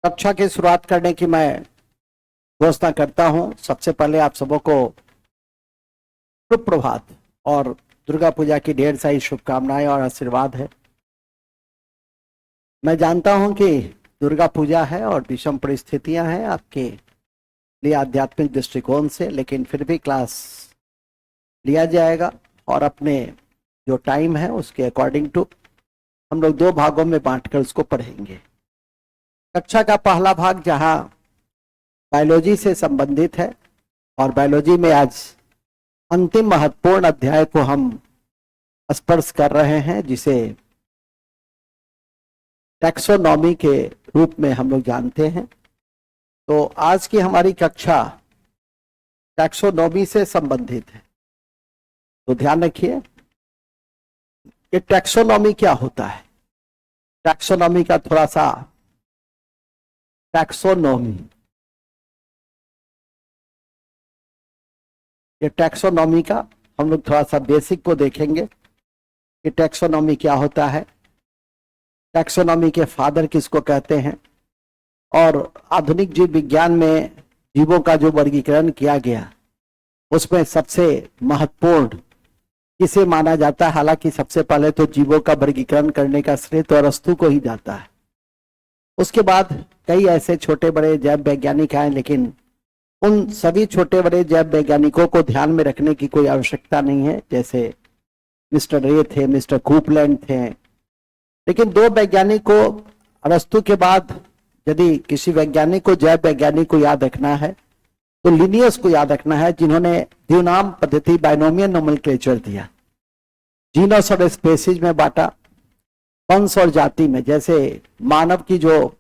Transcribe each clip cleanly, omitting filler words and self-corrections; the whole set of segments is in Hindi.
कक्षा की शुरुआत करने की मैं घोषणा करता हूं। सबसे पहले आप सबों को सुप्रभात और दुर्गा पूजा की ढेर सारी शुभकामनाएं और आशीर्वाद है। मैं जानता हूं कि दुर्गा पूजा है और विषम परिस्थितियां हैं आपके लिए आध्यात्मिक दृष्टिकोण से, लेकिन फिर भी क्लास लिया जाएगा और अपने जो टाइम है उसके अकॉर्डिंग टू हम लोग 2 भागों में बांटकर उसको पढ़ेंगे। कक्षा का पहला भाग जहां बायोलॉजी से संबंधित है और बायोलॉजी में आज अंतिम महत्वपूर्ण अध्याय को हम स्पर्श कर रहे हैं, जिसे टैक्सोनॉमी के रूप में हम लोग जानते हैं। तो आज की हमारी कक्षा टैक्सोनॉमी से संबंधित है। तो ध्यान रखिए कि टैक्सोनॉमी क्या होता है। टैक्सोनॉमी का थोड़ा सा टैक्सोनॉमी का हम लोग थोड़ा सा बेसिक को देखेंगे कि टैक्सोनॉमी क्या होता है, टैक्सोनॉमी के फादर किसको कहते हैं, और आधुनिक जीव विज्ञान में जीवों का जो वर्गीकरण किया गया उसमें सबसे महत्वपूर्ण किसे माना जाता है। हालांकि सबसे पहले तो जीवों का वर्गीकरण करने का श्रेय तो अरस्तु को ही जाता है। उसके बाद कई ऐसे छोटे बड़े जैव वैज्ञानिक आए, लेकिन उन सभी छोटे बड़े जैव वैज्ञानिकों को ध्यान में रखने की कोई आवश्यकता नहीं है। जैसे मिस्टर रे थे, मिस्टर कूपलैंड थे, लेकिन 2 वैज्ञानिक को अरस्तु के बाद यदि किसी वैज्ञानिक को जैव वैज्ञानिक को याद रखना है तो लिनियस को याद रखना है, जिन्होंने द्विनाम पद्धति बाइनोमियल नोमेनक्लेचर दिया, जीनस और स्पेसीज में बांटा, वंश और जाति में। जैसे मानव की जो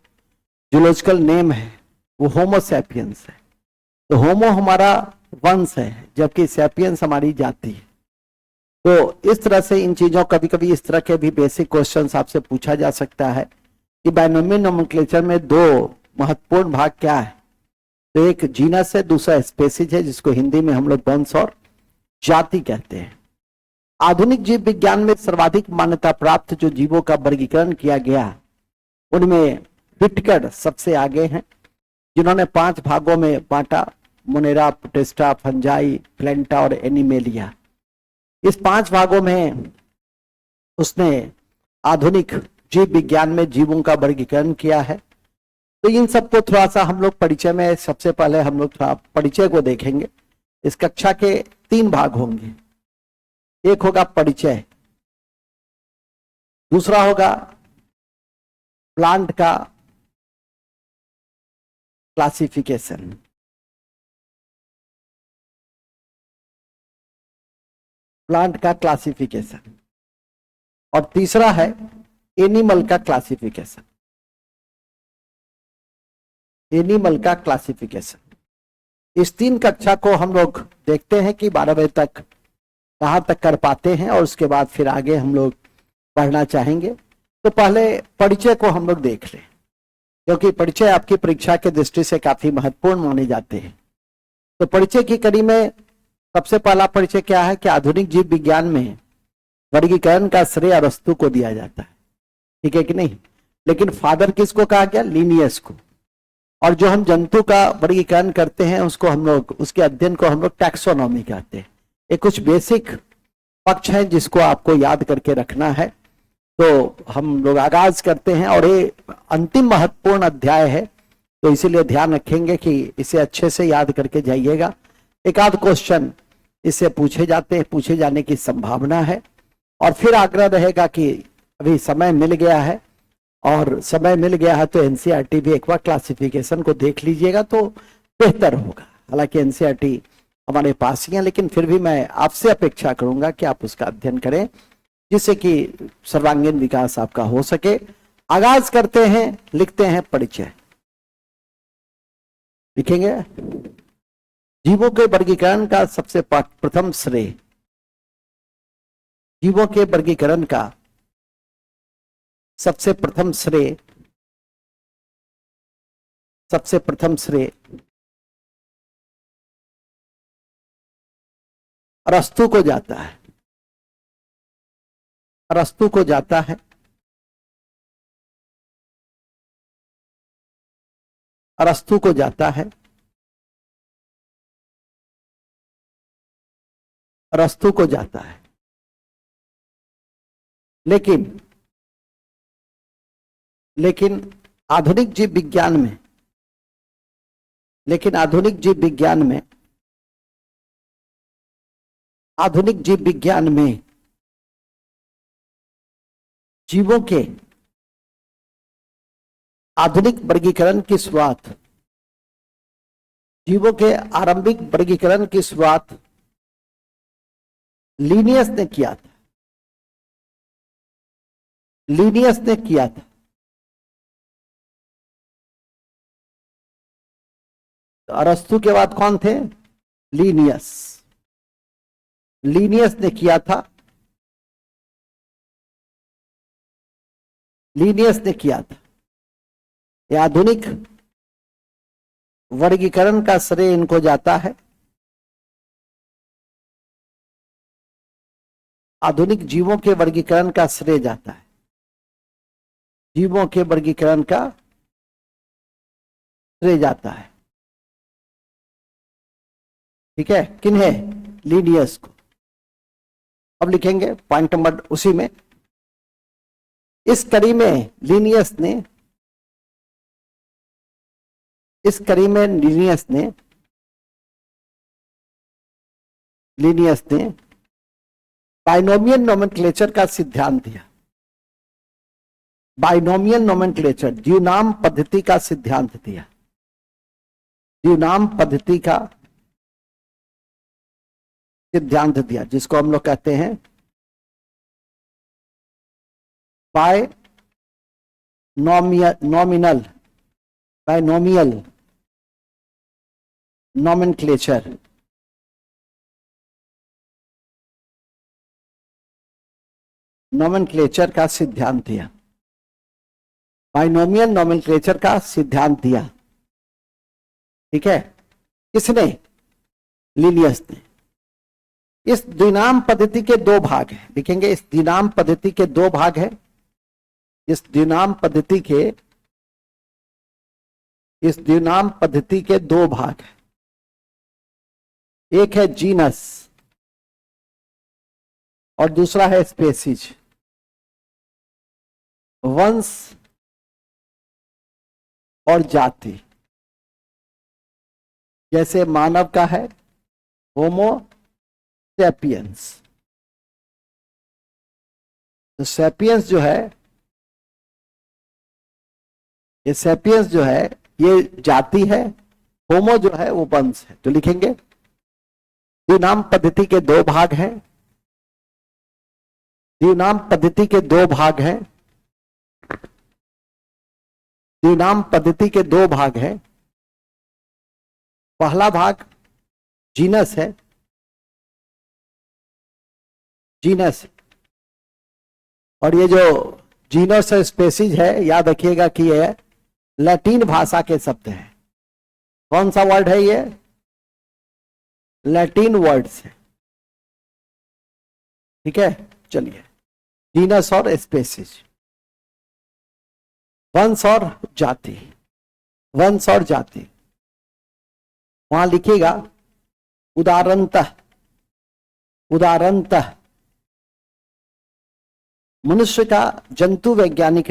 जूलॉजिकल नेम है वो होमो सैपियंस है, तो होमो हमारा वंश है जबकि सैपियंस हमारी जाति है। तो इस तरह से इन चीजों कभी कभी इस तरह के भी बेसिक क्वेश्चंस आपसे पूछा जा सकता है कि बाइनोमियल नोमेनक्लेचर में 2 महत्वपूर्ण भाग क्या है। तो एक जीनस है, दूसरा स्पेसीज है, जिसको हिंदी में हम लोग वंश और जाति कहते हैं। आधुनिक जीव विज्ञान में सर्वाधिक मान्यता प्राप्त जो जीवों का वर्गीकरण किया गया उनमें व्हिटकर सबसे आगे हैं, जिन्होंने 5 भागों में बांटा, मोनेरा, प्रोटिस्टा, फंजाई, प्लेंटा और एनिमेलिया। इस 5 भागों में उसने आधुनिक जीव विज्ञान में जीवों का वर्गीकरण किया है। तो इन सबको थोड़ा सा हम लोग परिचय में, सबसे पहले हम लोग थोड़ा परिचय को देखेंगे। इस कक्षा के 3 भाग होंगे। एक होगा परिचय, दूसरा होगा प्लांट का क्लासिफिकेशन, और तीसरा है एनिमल का क्लासिफिकेशन। इस 3 कक्षा को हम लोग देखते हैं कि 12 बजे तक कहां तक कर पाते हैं और उसके बाद फिर आगे हम लोग पढ़ना चाहेंगे। तो पहले परिचय को हम लोग देख लें, क्योंकि परिचय आपकी परीक्षा के दृष्टि से काफी महत्वपूर्ण माने जाते हैं। तो परिचय की कड़ी में सबसे पहला परिचय क्या है कि आधुनिक जीव विज्ञान में वर्गीकरण का श्रेय अरस्तु को दिया जाता है, ठीक है कि नहीं। लेकिन फादर किसको कहा गया? लीनियस को। और जो हम जंतु का वर्गीकरण करते हैं उसको हम लोग, उसके अध्ययन को हम लोग टैक्सोनॉमी कहते हैं। ये कुछ बेसिक पक्ष है जिसको आपको याद करके रखना है। तो हम लोग आगाज करते हैं और ये अंतिम महत्वपूर्ण अध्याय है, तो इसीलिए ध्यान रखेंगे कि इसे अच्छे से याद करके जाइएगा। एक आध क्वेश्चन इससे पूछे जाने की संभावना है। और फिर आग्रह रहेगा कि अभी समय मिल गया है तो एनसीईआरटी भी एक बार क्लासिफिकेशन को देख लीजिएगा तो बेहतर होगा। हालांकि एनसीईआरटी हमारे पास ही है, लेकिन फिर भी मैं आपसे अपेक्षा करूंगा कि आप उसका अध्ययन करें, जिससे कि सर्वांगीण विकास आपका हो सके। आगाज करते हैं, लिखते हैं परिचय। लिखेंगे जीवों के वर्गीकरण का सबसे प्रथम श्रेय, जीवों के वर्गीकरण का सबसे प्रथम श्रेय अरस्तु को जाता है। अरस्तु को जाता है, अरस्तु को जाता है। लेकिन आधुनिक जीव विज्ञान में, आधुनिक जीव विज्ञान में जीवों के आधुनिक वर्गीकरण की शुरुआत, जीवों के आरंभिक वर्गीकरण की शुरुआत लीनियस ने किया था। लीनियस ने किया था। तो अरस्तु के बाद कौन थे? लीनियस। लीनियस ने किया था। लीनियस ने किया था। यह आधुनिक वर्गीकरण का श्रेय इनको जाता है। आधुनिक जीवों के वर्गीकरण का श्रेय जाता है। जीवों के वर्गीकरण का श्रेय जाता है। ठीक है, किन्हें? लीनियस को। अब लिखेंगे पॉइंट नंबर उसी में। इस कड़ी में लीनियस ने बाइनोमियल नोमेनक्लेचर का सिद्धांत दिया। बाइनोमियल नोमेनक्लेचर, द्विनाम पद्धति का सिद्धांत दिया। द्विनाम पद्धति का सिद्धांत दिया, जिसको हम लोग कहते हैं बाइनोमियल नोमेनक्लेचर। नोमेनक्लेचर का सिद्धांत दिया। बाइनोमियल नोमेनक्लेचर का सिद्धांत दिया। ठीक है, किसने? लीनियस ने। इस द्विनाम पद्धति के दो भाग हैं। लिखेंगे इस द्विनाम पद्धति के दो भाग हैं। इस द्विनाम पद्धति के दो भाग हैं। एक है जीनस और दूसरा है स्पेसीज। वंश और जाति। जैसे मानव का है होमो सैपियंस। तो सैपियंस जो है, ये सैपियंस जो है ये जाति है, होमो जो है वो वंश है। तो लिखेंगे द्विनाम पद्धति के दो भाग हैं। द्विनाम पद्धति के दो भाग हैं। द्विनाम पद्धति के दो भाग हैं। पहला भाग जीनस है। जीनस, और ये जो जीनस और स्पेसीज है, याद रखिएगा कि ये लैटिन भाषा के शब्द हैं। कौन सा वर्ड है ये? लैटिन वर्ड्स है। ठीक है, चलिए। जीनस और स्पेसीज, वंश और जाति। वंश और जाति वहां लिखिएगा उदाहरणतः मनुष्य का जंतु वैज्ञानिक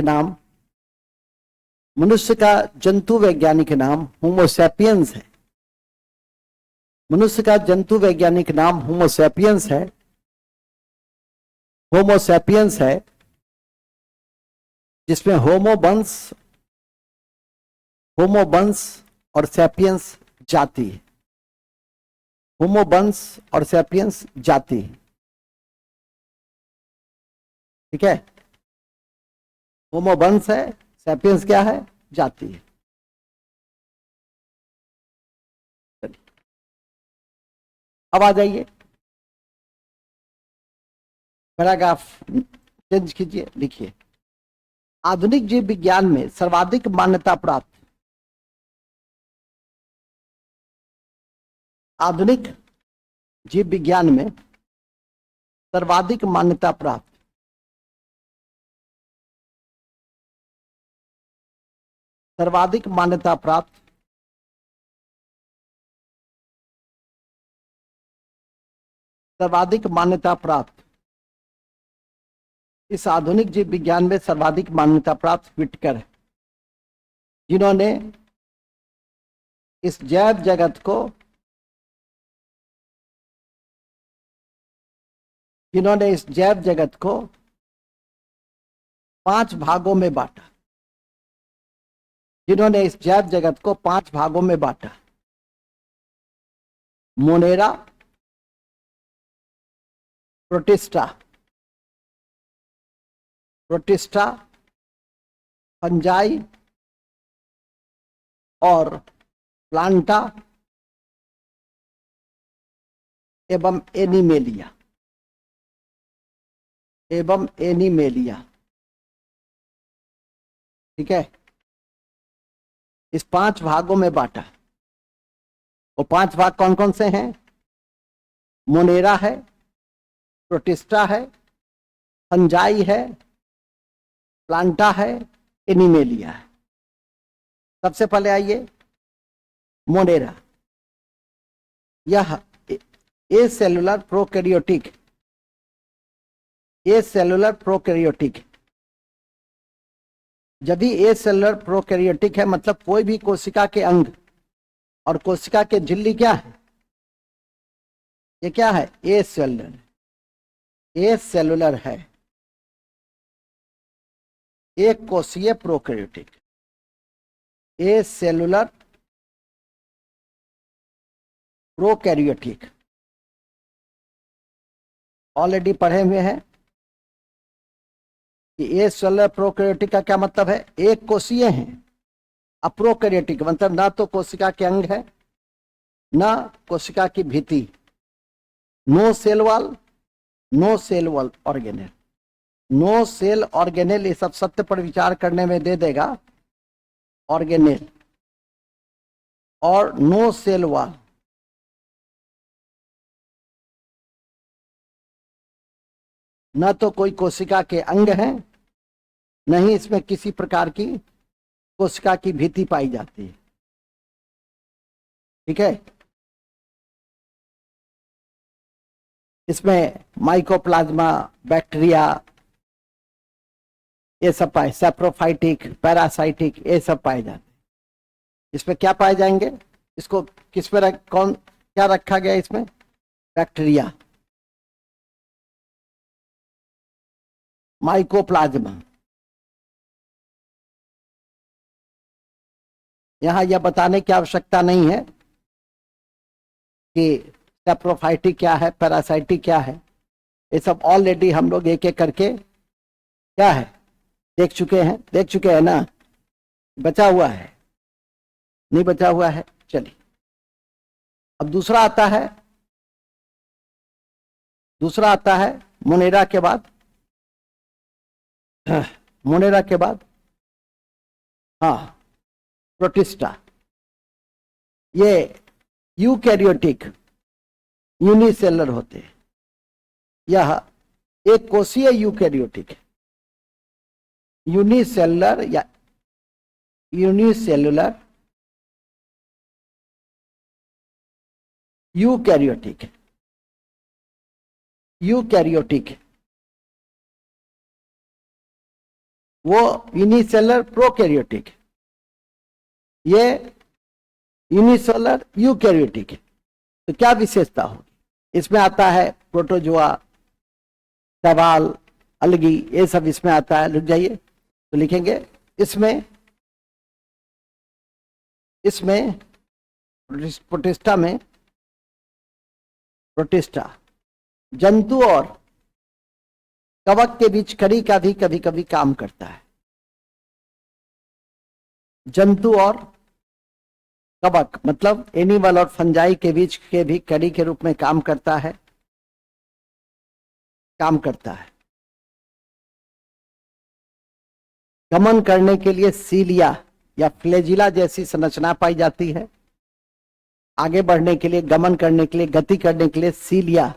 नाम होमोसैपियंस है। मनुष्य का जंतु वैज्ञानिक नाम होमोसैपियंस है। होमोसैपियंस है, जिसमें होमो वंश और सैपियंस जाति है। होमो वंश और सैपियंस जाति। ठीक है, होमो वंश है, सैपियंस क्या है? जाति है। अब आ जाइए, पैराग्राफ चेंज कीजिए, लिखिए आधुनिक जीव विज्ञान में सर्वाधिक मान्यता प्राप्त। आधुनिक जीव विज्ञान में सर्वाधिक मान्यता प्राप्त। सर्वाधिक मान्यता प्राप्त सर्वाधिक मान्यता प्राप्त, इस आधुनिक जीव विज्ञान में सर्वाधिक मान्यता प्राप्त व्हिटकर है, जिन्होंने इस जैव जगत को 5 भागों में बांटा, मोनेरा, प्रोटिस्टा, फंजाई और प्लांटा एवं एनिमेलिया। ठीक है, इस 5 भागों में बांटा। वो 5 भाग कौन कौन से हैं? मोनेरा है, प्रोटिस्टा है, फंजाई है, प्लांटा है, एनिमेलिया है। सबसे पहले आइए मोनेरा। यह ए सेलुलर प्रोकैरियोटिक। जब ए सेलुलर प्रोकैरियोटिक है मतलब कोई भी कोशिका के अंग और कोशिका के झिल्ली क्या है? ये क्या है? ए सेलुलर है, एक कोशीय प्रोकैरियोटिक। ए सेलुलर प्रोकैरियोटिक ऑलरेडी पढ़े हुए हैं कि ए सेलुलर प्रोकैरियोटिक का क्या मतलब है? एक कोशीय हैं। अप्रोकैरियोटिक मतलब ना तो कोशिका के अंग है ना कोशिका की भित्ति। No cell wall, no cell wall organelle, no cell organelle, ये सब सत्य पर विचार करने में दे देगा ऑर्गेनेल। और नो सेल वॉल, न तो कोई कोशिका के अंग हैं, नहीं इसमें किसी प्रकार की कोशिका की भित्ति पाई जाती है। ठीक है, इसमें माइकोप्लाज्मा, बैक्टीरिया, ये सब पाए, सैप्रोफाइटिक, पैरासाइटिक, ये सब पाए जाते हैं। इसमें क्या पाए जाएंगे? इसको किस पे क्या रखा गया इसमें? Bacteria, mycoplasma. यहां यह बताने की आवश्यकता नहीं है कि सैप्रोफाइटिक क्या है, पैरासाइटिक क्या है। ये सब ऑलरेडी हम लोग एक एक करके क्या है देख चुके हैं ना। बचा हुआ है? नहीं बचा हुआ है। चलिए अब दूसरा आता है मोनेरा के बाद। हाँ, प्रोटिस्टा। ये यूकैरियोटिक यूनिसेलुलर होते हैं। यह एक कोशीय यूकैरियोटिक है। यूनिसेलुलर यूकैरियोटिक वो यूनिसेलुलर प्रोकैरियोटिक, ये यूनिसेलुलर यूकैरियोटिक है। तो क्या विशेषता होगी? इसमें आता है प्रोटोजोआ, शैवाल, अलगी, ये सब इसमें आता है। लिख जाइए, तो लिखेंगे इसमें प्रोटिस्टा जंतु और कवक के बीच कड़ी का भी कभी कभी काम करता है। जंतु और कवक मतलब एनिमल और फंजाई के बीच के भी कड़ी के रूप में काम करता है। गमन करने के लिए सीलिया या फ्लैजिला जैसी संरचना पाई जाती है। आगे बढ़ने के लिए, गमन करने के लिए, गति करने के लिए सीलिया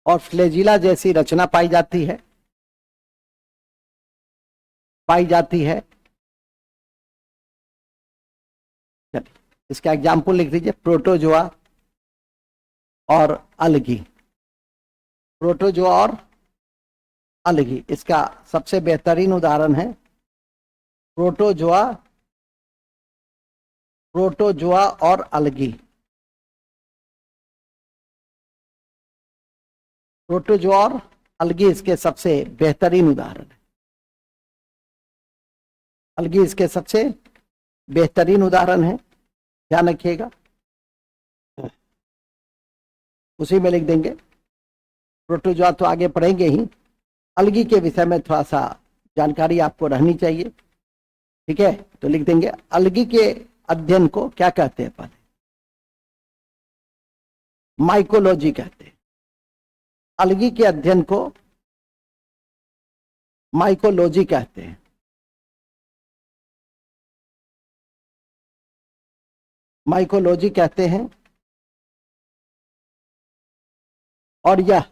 और फ्लैजिला जैसी रचना पाई जाती है। चलिए इसका एग्जाम्पल लिख दीजिए, प्रोटोजोआ और अलगी। प्रोटोजोआ और अलगी। इसका सबसे बेहतरीन उदाहरण है प्रोटोजोआ, प्रोटोजोआ और अलगी। प्रोटोजोआ और अलगी इसके सबसे बेहतरीन उदाहरण है। अलगी इसके सबसे बेहतरीन उदाहरण है, ध्यान रखिएगा। उसी में लिख देंगे। प्रोटोजोआ तो आगे पढ़ेंगे ही, अलगी के विषय में थोड़ा सा जानकारी आपको रहनी चाहिए, ठीक है। तो लिख देंगे अलगी के अध्ययन को क्या कहते हैं, पहले माइकोलॉजी कहते हैं। अलगी के अध्ययन को माइकोलॉजी कहते हैं। माइकोलॉजी कहते हैं। और यह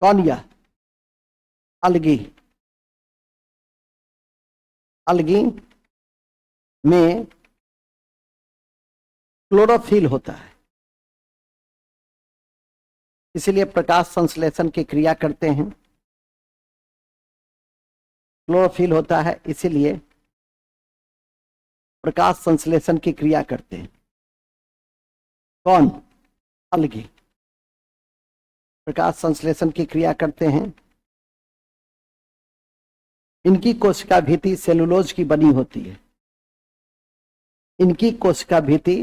कौन, यह अलगी, अलगी में क्लोरोफिल होता है, इसलिए प्रकाश संश्लेषण की क्रिया करते हैं। क्लोरोफिल होता है इसीलिए प्रकाश संश्लेषण की क्रिया करते हैं। कौन, अलगी प्रकाश संश्लेषण की क्रिया करते हैं। इनकी कोशिका भित्ति सेलुलोज की बनी होती है। इनकी कोशिका भित्ति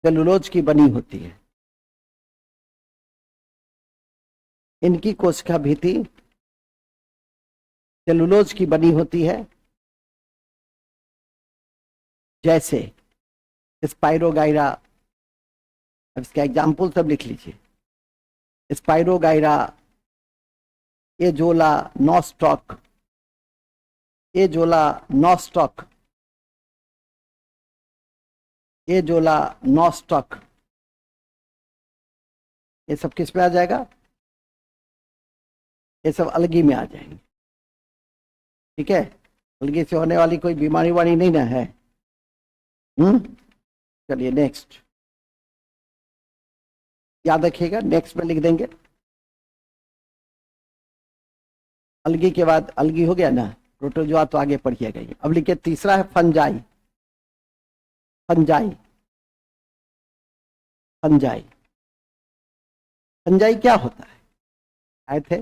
सेलुलोज की बनी होती है। इनकी कोशिका भित्ति सेलुलोज की बनी होती है। जैसे स्पाइरोगाइरा, अब इसका एग्जाम्पल सब लिख लीजिए। Spirogyra, azolla nostoc, azolla nostoc, azolla nostoc, ये सब किस में आ जाएगा, ये सब अलगी में आ जाएंगे, ठीक है। अलगी से होने वाली कोई बीमारी वाली नहीं ना है। चलिए नेक्स्ट, याद रखिएगा, नेक्स्ट में लिख देंगे। अलगी के बाद, अलगी हो गया ना, प्रोटोजोआ तो आगे पढ़िएगा। अब लिखिए तीसरा है फंजाई। फंजाई, फंजाई, फंजाई क्या होता है, आए थे।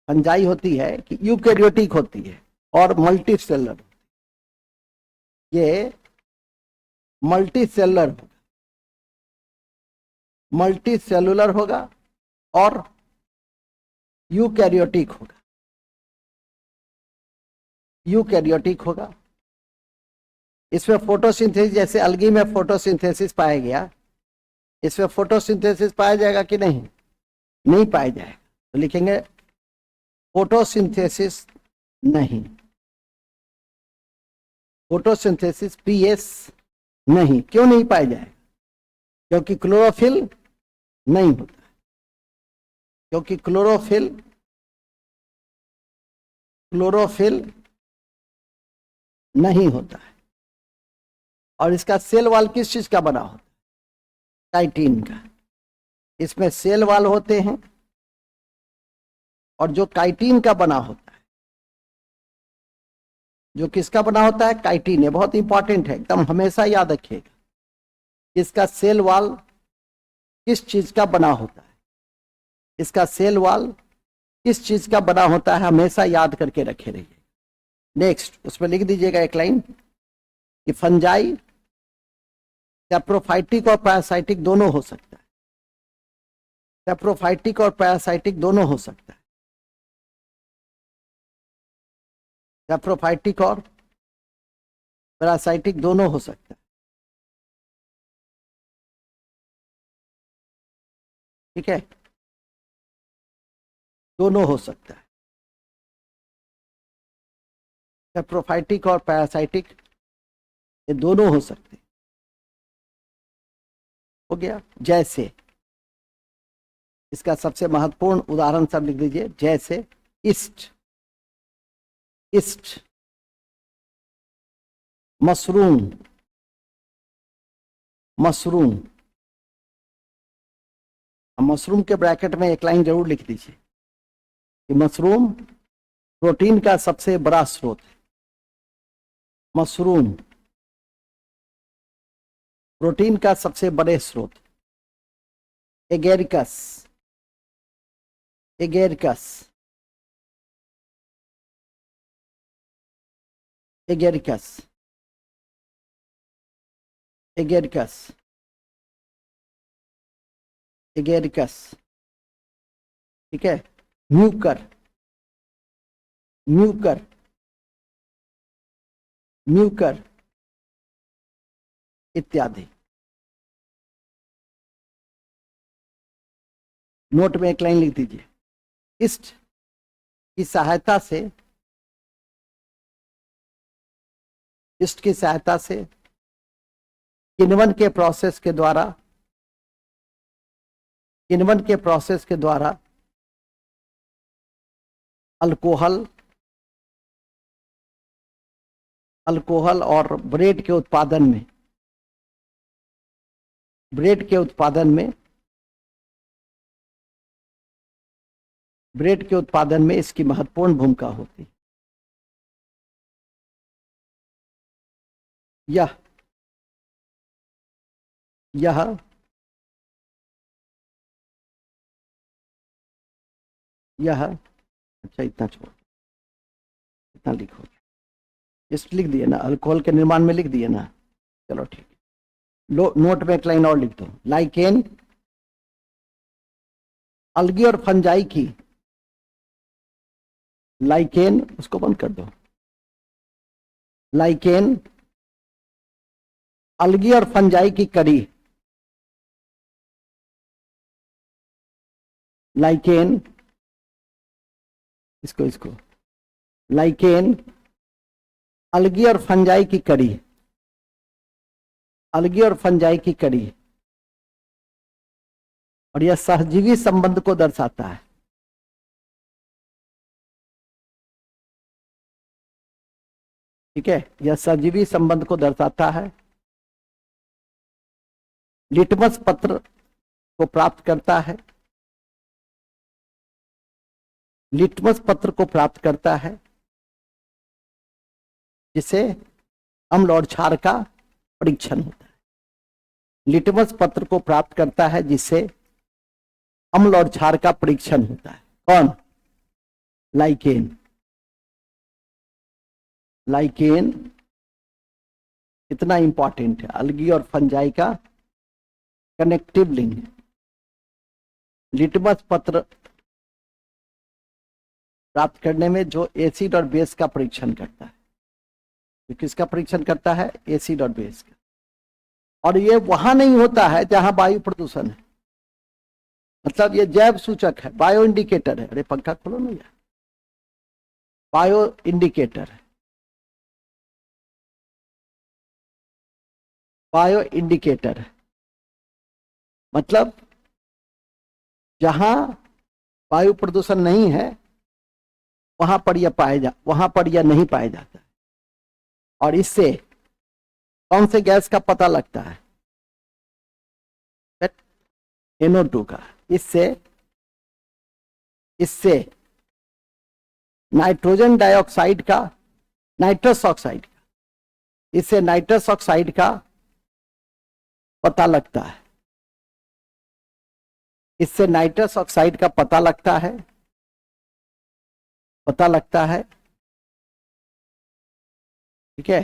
फंजाई होती है कि यूकैरियोटिक होती है और मल्टी सेलर। ये मल्टी सेलर होगा, मल्टी सेलुलर होगा और यूकैरियोटिक होगा। यूकैरियोटिक होगा। इसमें फोटोसिंथेसिस, जैसे अलगी में फोटोसिंथेसिस पाया गया, इसमें फोटोसिंथेसिस पाया जाएगा कि नहीं, नहीं पाया जाएगा। तो लिखेंगे फोटोसिंथेसिस नहीं, फोटोसिंथेसिस पीएस नहीं। क्यों नहीं पाया जाएगा, क्योंकि क्लोरोफिल नहीं होता है, क्योंकि क्लोरोफिल नहीं होता है। और इसका सेल वाल किस चीज का बना होता है, काइटिन का। इसमें सेल वाल होते हैं और जो काइटिन का बना होता है, जो किसका बना होता है, काइटिन है। बहुत इंपॉर्टेंट है, एकदम हमेशा याद रखिएगा। इसका सेल वाल किस चीज का बना होता है, इसका सेल वाल किस चीज का बना होता है, हमेशा याद करके रखे रहिए। नेक्स्ट, उसमें लिख दीजिएगा एक लाइन कि फंजाई सैप्रोफाइटिक और पैरासाइटिक दोनों हो सकता है। सैप्रोफाइटिक और पैरासाइटिक दोनों हो सकता है। सैप्रोफाइटिक और पैरासाइटिक दोनों हो सकता है, ठीक है, दोनों हो सकता है। सैप्रोफाइटिक और पैरासाइटिक ये दोनों हो सकते हैं। हो गया। जैसे, इसका सबसे महत्वपूर्ण उदाहरण सब लिख दीजिए। जैसे east, east, mushroom, mushroom, mushroom के ब्रैकेट में एक लाइन जरूर लिख दीजिए कि मशरूम प्रोटीन का सबसे बड़ा स्रोत है। मशरूम प्रोटीन का सबसे बड़े स्रोत। Agaricus, agaricus, agaricus, agaricus, agaricus, ठीक है। म्यूकर, म्यूकर, म्यूकर इत्यादि। नोट में एक लाइन लिख दीजिए। इस्ट की सहायता से, इस्ट की सहायता से किण्वन के प्रोसेस के द्वारा, किण्वन के प्रोसेस के द्वारा अल्कोहल, अल्कोहल और ब्रेड के उत्पादन में, ब्रेड के उत्पादन में, ब्रेड के उत्पादन में इसकी महत्वपूर्ण भूमिका होती है। यह अच्छा इतना छोड़, इतना लिखो, इस लिख दिए ना, अल्कोहल के निर्माण में लिख दिए ना, चलो ठीक है। नोट में एक लाइन और लिख दो। लाइकेन अलगी और फंजाई की, लाइकेन, उसको बंद कर दो। लाइकेन अलगी और फंजाई की कड़ी, लाइकेन, इसको लाइकेन अलगी और फंजाई की कड़ी, अलगी और फंजाई की कड़ी, और यह सहजीवी संबंध को दर्शाता है। ठीक है, यह सहजीवी संबंध को दर्शाता है। लिटमस पत्र को प्राप्त करता है, लिटमस पत्र को प्राप्त करता है, जिसे अम्ल और क्षार का परीक्षण होता है। लिटमस पत्र को प्राप्त करता है जिससे अम्ल और क्षार का परीक्षण होता है। कौन? लाइकेन। लाइकेन इतना इंपॉर्टेंट है, अलगी और फंजाई का कनेक्टिव लिंक। लिटमस पत्र प्राप्त करने में जो एसिड और बेस का परीक्षण करता है, तो किसका परीक्षण करता है? एसिड और बेस का। और ये वहां नहीं होता है जहां वायु प्रदूषण है, मतलब ये जैव सूचक है, बायो इंडिकेटर है। अरे पंखा खोलो ना यार, बायो इंडिकेटर है, बायो इंडिकेटर है। मतलब जहां वायु प्रदूषण नहीं है वहां पर यह नहीं पाया जाता है। और इससे कौन से गैस का पता लगता है? NO2 का। इससे नाइट्रोजन डाइऑक्साइड का, नाइट्रस ऑक्साइड का, इससे नाइट्रस ऑक्साइड का पता लगता है, इससे नाइट्रस ऑक्साइड का पता लगता है, ठीक है।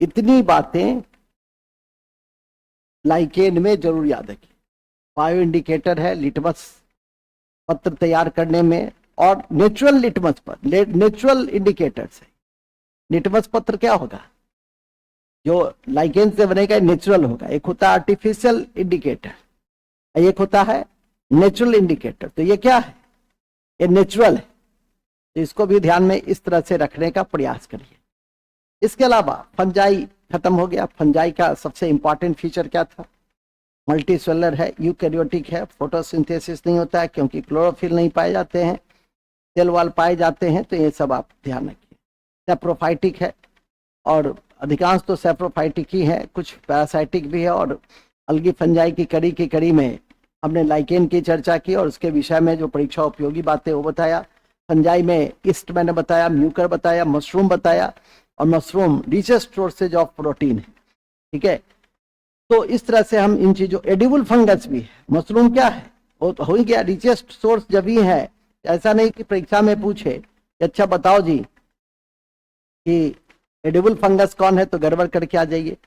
इतनी बातें लाइकेन में जरूर याद रखिए। बायो इंडिकेटर है लिटमस पत्र तैयार करने में, और नेचुरल लिटमस पर, नेचुरल इंडिकेटर से। लिटमस पत्र क्या होगा? जो लाइकेन से बनेगा नेचुरल होगा। एक होता है आर्टिफिशियल इंडिकेटर, एक होता है नेचुरल इंडिकेटर। तो ये क्या है? ये नेचुरल है। तो इसको भी ध्यान में इस तरह से रखने का प्रयास करिए। इसके अलावा फंजाई खत्म हो गया। फंजाई का सबसे इंपॉर्टेंट फीचर क्या था? मल्टीसेलुलर है, यूकैरियोटिक है, फोटोसिंथेसिस नहीं होता है क्योंकि क्लोरोफिल नहीं पाए जाते हैं, सेल वॉल पाए जाते हैं। तो ये सब आप ध्यान रखिए। सैप्रोफाइटिक है, और अधिकांश तो सैप्रोफाइटिक ही है, कुछ पैरासाइटिक भी है और अलगी फंजाई की कड़ी में हमने लाइकेन की चर्चा की और उसके विषय में जो परीक्षा उपयोगी बातें वो बताया। फंजाई में ईस्ट मैंने बताया, म्यूकर बताया, मशरूम बताया, और mushroom richest sources of protein है। ठीक है, तो इस तरह से हम इन चीजों, एडिबल फंगस भी है, मशरूम क्या है, वो तो हो ही गया रिचेस्ट सोर्स जब ही है। ऐसा नहीं कि परीक्षा में पूछे कि अच्छा बताओ जी कि एडिबल फंगस कौन है, तो गड़बड़ करके आ जाइए।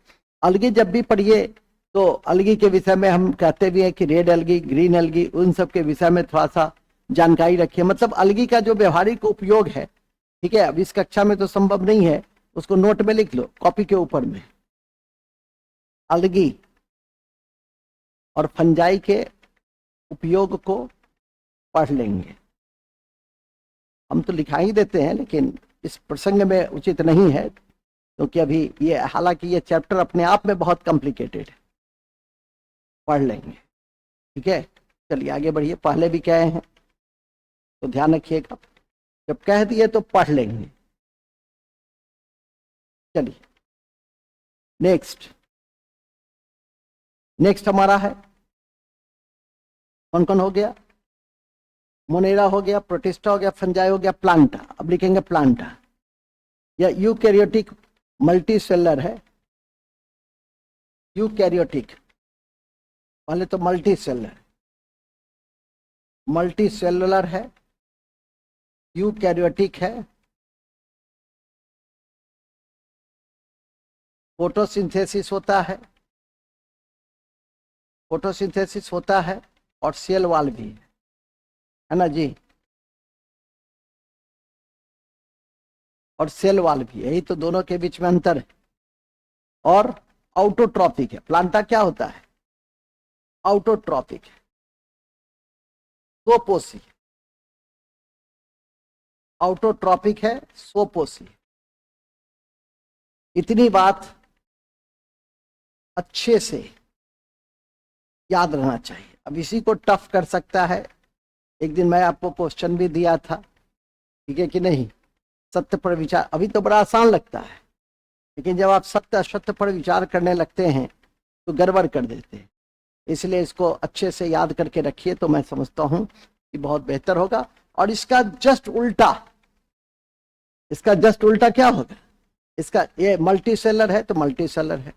अलगी जब भी पढ़िए तो अलगी के विषय में हम कहते भी हैं कि रेड अलगी, ग्रीन अलगी, उन सब के विषय में थोड़ा सा जानकारी रखिए। मतलब अलगी का जो व्यवहारिक उपयोग है, ठीक है, अब इस कक्षा में तो संभव नहीं है, उसको नोट में लिख लो कॉपी के ऊपर में। अलगी और फंजाई के उपयोग को पढ़ लेंगे। हम तो लिखा ही देते हैं, लेकिन इस प्रसंग में उचित नहीं है, क्योंकि अभी ये, हालांकि ये चैप्टर अपने आप में बहुत कॉम्प्लिकेटेड है, पढ़ लेंगे। ठीक है, चलिए आगे बढ़िए। पहले भी कहे हैं तो ध्यान रखिएगा, जब कह दिए तो पढ़ लेंगे। चलिए नेक्स्ट, नेक्स्ट हमारा है, कौन कौन हो गया, मोनेरा हो गया, प्रोटिस्टा हो गया, फंजाई हो गया, प्लांटा। अब लिखेंगे प्लांटा। या यूकैरियोटिक मल्टी सेलर है, यूकैरियोटिक, पहले तो मल्टी सेलर, मल्टी सेलुलर है, यूकैरियोटिक है, फोटोसिंथेसिस होता है, और सेल वाल भी है ना जी, और सेल वाल भी, यही तो दोनों के बीच में अंतर है। और आउटोट्रॉपिक है, प्लांटा क्या होता है, आउटोट्रॉपिक है, स्वपोषी, आउटोट्रॉपिक है, स्वपोषी। इतनी बात अच्छे से याद रहना चाहिए। अब इसी को टफ कर सकता है, एक दिन मैं आपको क्वेश्चन भी दिया था, ठीक है कि नहीं, सत्य पर विचार। अभी तो बड़ा आसान लगता है, लेकिन जब आप सत्य असत्य पर विचार करने लगते हैं तो गड़बड़ कर देते हैं। इसलिए इसको अच्छे से याद करके रखिए, तो मैं समझता हूं कि बहुत बेहतर होगा। और इसका जस्ट उल्टा, इसका जस्ट उल्टा क्या होगा, इसका, ये मल्टी सेलर है तो मल्टी सेलर है,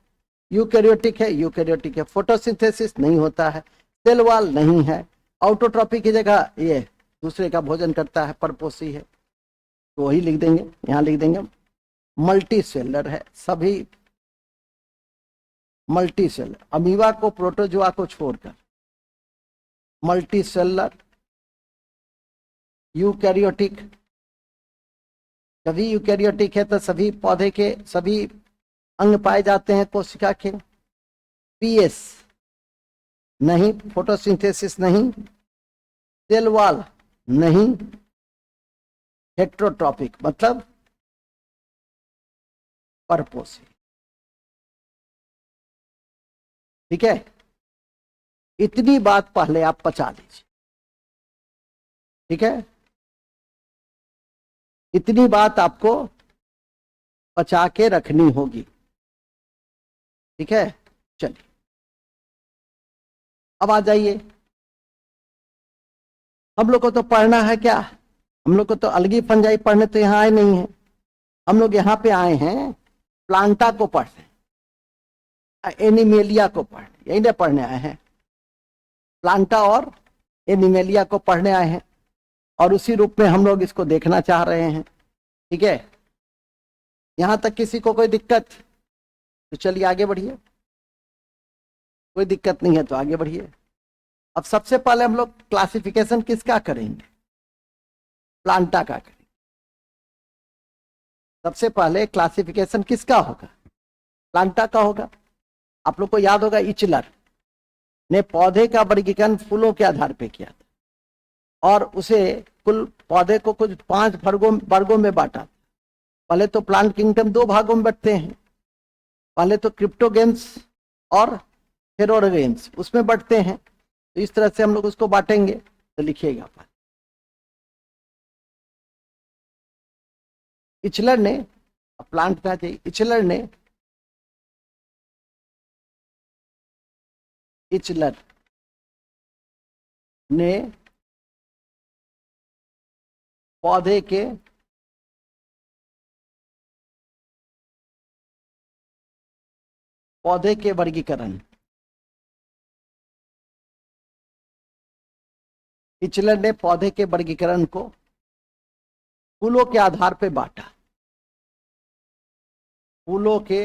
यूकैरियोटिक है, यूकैरियोटिक है, फोटोसिंथेसिस नहीं होता है, सेल वाल नहीं है, आउटोट्रॉपिक की जगह ये दूसरे का भोजन करता है, परपोषी है, तो वही लिख देंगे, यहां लिख देंगे मल्टी सेलर है। सभी मल्टी सेलर, अमीबा को, प्रोटोजोआ को छोड़कर मल्टी सेलर, यूकैरियोटिक। सभी यूकैरियोटिक है तो सभी पौधे के सभी अंग पाए जाते हैं कोशिका के। पीएस नहीं, फोटोसिंथेसिस नहीं, सेल वॉल नहीं, हेट्रोट्रॉपिक मतलब परपोषी। ठीक है, इतनी बात पहले आप पचा लीजिए। ठीक है, इतनी बात आपको पचा के रखनी होगी। ठीक है, चलिए अब आ जाइए। हम लोग को तो पढ़ना है क्या, हम लोग को तो अलगी फंजाई पढ़ने तो यहाँ आए नहीं है, हम लोग यहाँ पे आए हैं प्लांटा को पढ़ने, एनिमेलिया को पढ़ने, यही ना पढ़ने आए हैं, प्लांटा और एनिमेलिया को पढ़ने आए हैं, और उसी रूप में हम लोग इसको देखना चाह रहे हैं। ठीक है, यहां तक किसी को कोई दिक्कत, तो चलिए आगे बढ़िए, कोई दिक्कत नहीं है तो आगे बढ़िए। अब सबसे पहले हम लोग क्लासिफिकेशन किसका करेंगे, प्लांटा का करेंगे। सबसे पहले क्लासिफिकेशन किसका होगा, प्लांटा का होगा। आप लोग को याद होगा इचलर ने पौधे का वर्गीकरण फूलों के आधार पर किया था, और उसे कुल पौधे को कुछ 5 वर्गों में बांटा। पहले तो प्लांट किंगडम 2 भागों में बंटते हैं, पहले तो क्रिप्टोगेम्स और हेरोगेम्स उसमें बंटते हैं। तो इस तरह से हम लोग उसको बांटेंगे, तो लिखिएगा इचलर ने, प्लांट पे आ जाइए, इचलर ने इचलर ने पौधे के वर्गीकरण, इचलर ने पौधे के वर्गीकरण को फूलों के आधार पर बांटा। फूलों के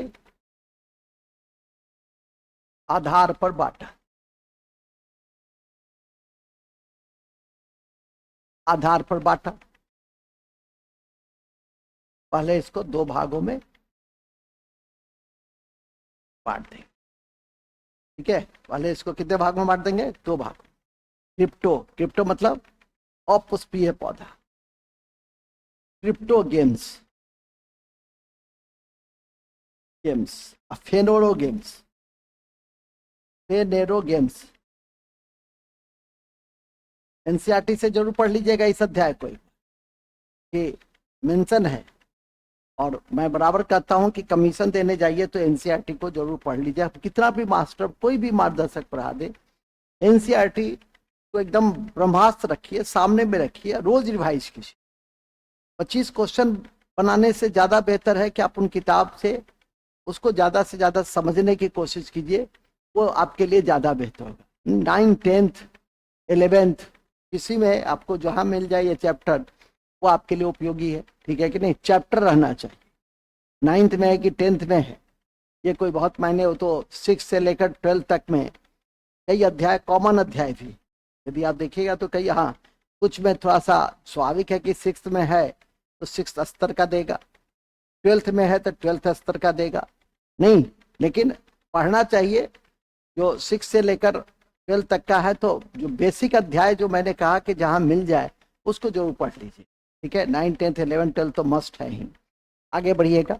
आधार पर बांटा, आधार पर बांटा। पहले इसको दो भागों में बांट देंगे, ठीक है। पहले इसको कितने भाग में बांट देंगे? दो भाग। क्रिप्टो, क्रिप्टो मतलब अपुष्पीय पौधा। Cryptogams, games, phanerogams, phanerogams. NCERT से जरूर पढ़ लीजिएगा इस अध्याय को, कि मेंशन है। और मैं बराबर कहता हूं कि कमीशन देने जाइए तो एनसीईआरटी को जरूर पढ़ लीजिए। कितना भी मास्टर, कोई भी मार्गदर्शक पढ़ा दे, एनसीईआरटी को एकदम ब्रह्मास्त्र रखिए, सामने में रखिए, रोज रिवाइज कीजिए। 25 क्वेश्चन बनाने से ज्यादा बेहतर है कि आप उन किताब से उसको ज्यादा से ज्यादा समझने की कोशिश कीजिए, वो आपके लिए ज्यादा बेहतर होगा। 9, 10th, 11th किसी में आपको जहां मिल जाए ये चैप्टर, वो आपके लिए उपयोगी है, ठीक है कि नहीं। चैप्टर रहना चाहिए, 9th में है कि 10th में है, ये कोई बहुत मायने हो। तो 6 से लेकर 12 तक में कई अध्याय, कॉमन अध्याय भी यदि आप देखिएगा तो कई, हाँ कुछ में थोड़ा सा स्वाभाविक है कि 6th में है तो 6th स्तर का देगा, 12th में है तो 12th स्तर का देगा, नहीं। लेकिन पढ़ना चाहिए जो 6 से लेकर 12 तक का है, तो जो बेसिक अध्याय जो मैंने कहा कि जहां मिल जाए उसको जरूर पढ़ लीजिए, ठीक है। 9, 10, 11, 12 तो मस्ट है ही। आगे बढ़िएगा,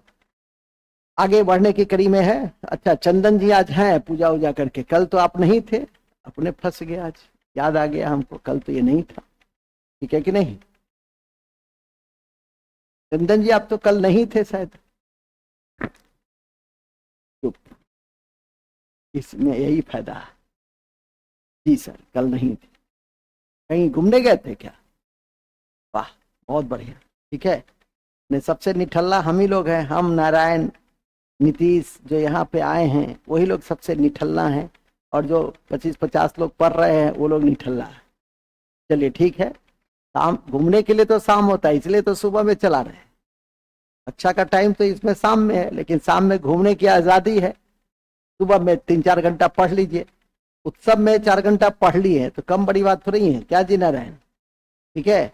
आगे बढ़ने की कड़ी में है। अच्छा, चंदन जी आज हैं पूजा वूजा करके, कल तो आप नहीं थे, अपने फंस गए। आज याद आ गया हमको, कल तो ये नहीं था, ठीक है कि नहीं। चंदन जी आप तो कल नहीं थे शायद, चुप, इसमें यही फायदा है। जी सर, कल नहीं थे, कहीं घूमने गए थे क्या? वाह, बहुत बढ़िया, ठीक है। ने सबसे निठल्ला हम ही लोग हैं, हम नारायण नीतीश जो यहाँ पे आए हैं वही लोग सबसे निठल्ला हैं, और जो 25-50 लोग पढ़ रहे हैं वो लोग निठल्ला है। चलिए ठीक है, शाम घूमने के लिए तो शाम होता है, इसलिए तो सुबह में चला रहे हैं। अच्छा का टाइम तो इसमें शाम में है, लेकिन शाम में घूमने की आज़ादी है। सुबह में 3-4 घंटा पढ़ लीजिए, उत्सव में 4 घंटा पढ़ लिए तो कम बड़ी बात थोड़ी है, क्या जी नारायण, ठीक है।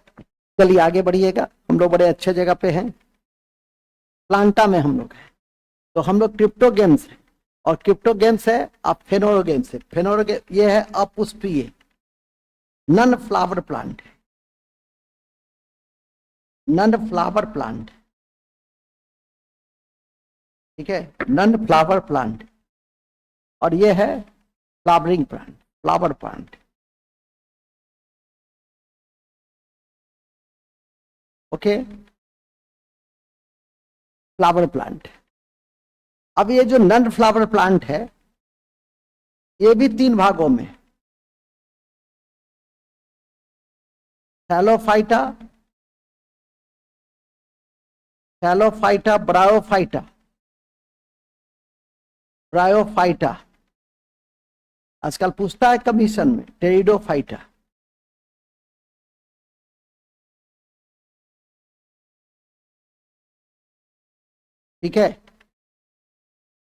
चलिए आगे बढ़िएगा, हम लोग बड़े अच्छे जगह पे हैं, प्लांटा में हम लोग हैं। तो हम लोग क्रिप्टो गेम्स है, और क्रिप्टो गेम्स है अब फेनोरो गेम्स है। फेनोरो ये है अपुष्पीय, नन फ्लावर प्लांट है, नन फ्लावर प्लांट, ठीक है, नन फ्लावर प्लांट। और ये है flowering plant, flower plant, okay, flower plant. अब ये जो नन फ्लावर प्लांट है ये भी 3 भागों में, थैलोफाइटा, थैलोफाइटा, ब्रायोफाइटा, ब्रायोफाइटा, आजकल पूछता है कमीशन में, टेरिडोफाइटा, ठीक है।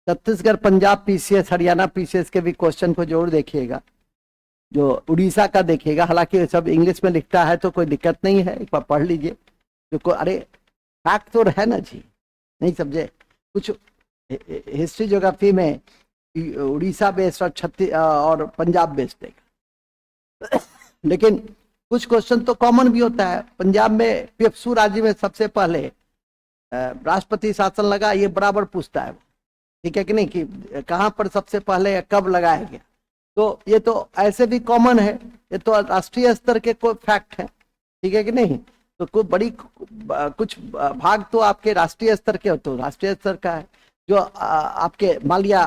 छत्तीसगढ़, पंजाब पीसीएस, हरियाणा पीसीएस के भी क्वेश्चन को जरूर देखिएगा, जो उड़ीसा का देखिएगा। हालांकि सब इंग्लिश में लिखता है तो कोई दिक्कत नहीं है, एक बार पढ़ लीजिए। जो अरे फैक्ट तो है ना जी, नहीं समझे कुछ। हिस्ट्री ज्योग्राफी में उड़ीसा बेस्ड और और पंजाब बेस्ड देगा, लेकिन कुछ क्वेश्चन तो कॉमन भी होता है। पंजाब में पेप्सू राज्य में सबसे पहले राष्ट्रपति शासन लगा, ये बराबर पूछता है, ठीक है कि नहीं, कि कहाँ पर सबसे पहले कब लगाया गया। तो ये तो ऐसे भी कॉमन है, ये तो राष्ट्रीय स्तर के कोई फैक्ट है, ठीक है कि नहीं। तो कोई बड़ी कुछ भाग तो आपके राष्ट्रीय स्तर के हो, तो राष्ट्रीय स्तर का है। जो आपके मान लिया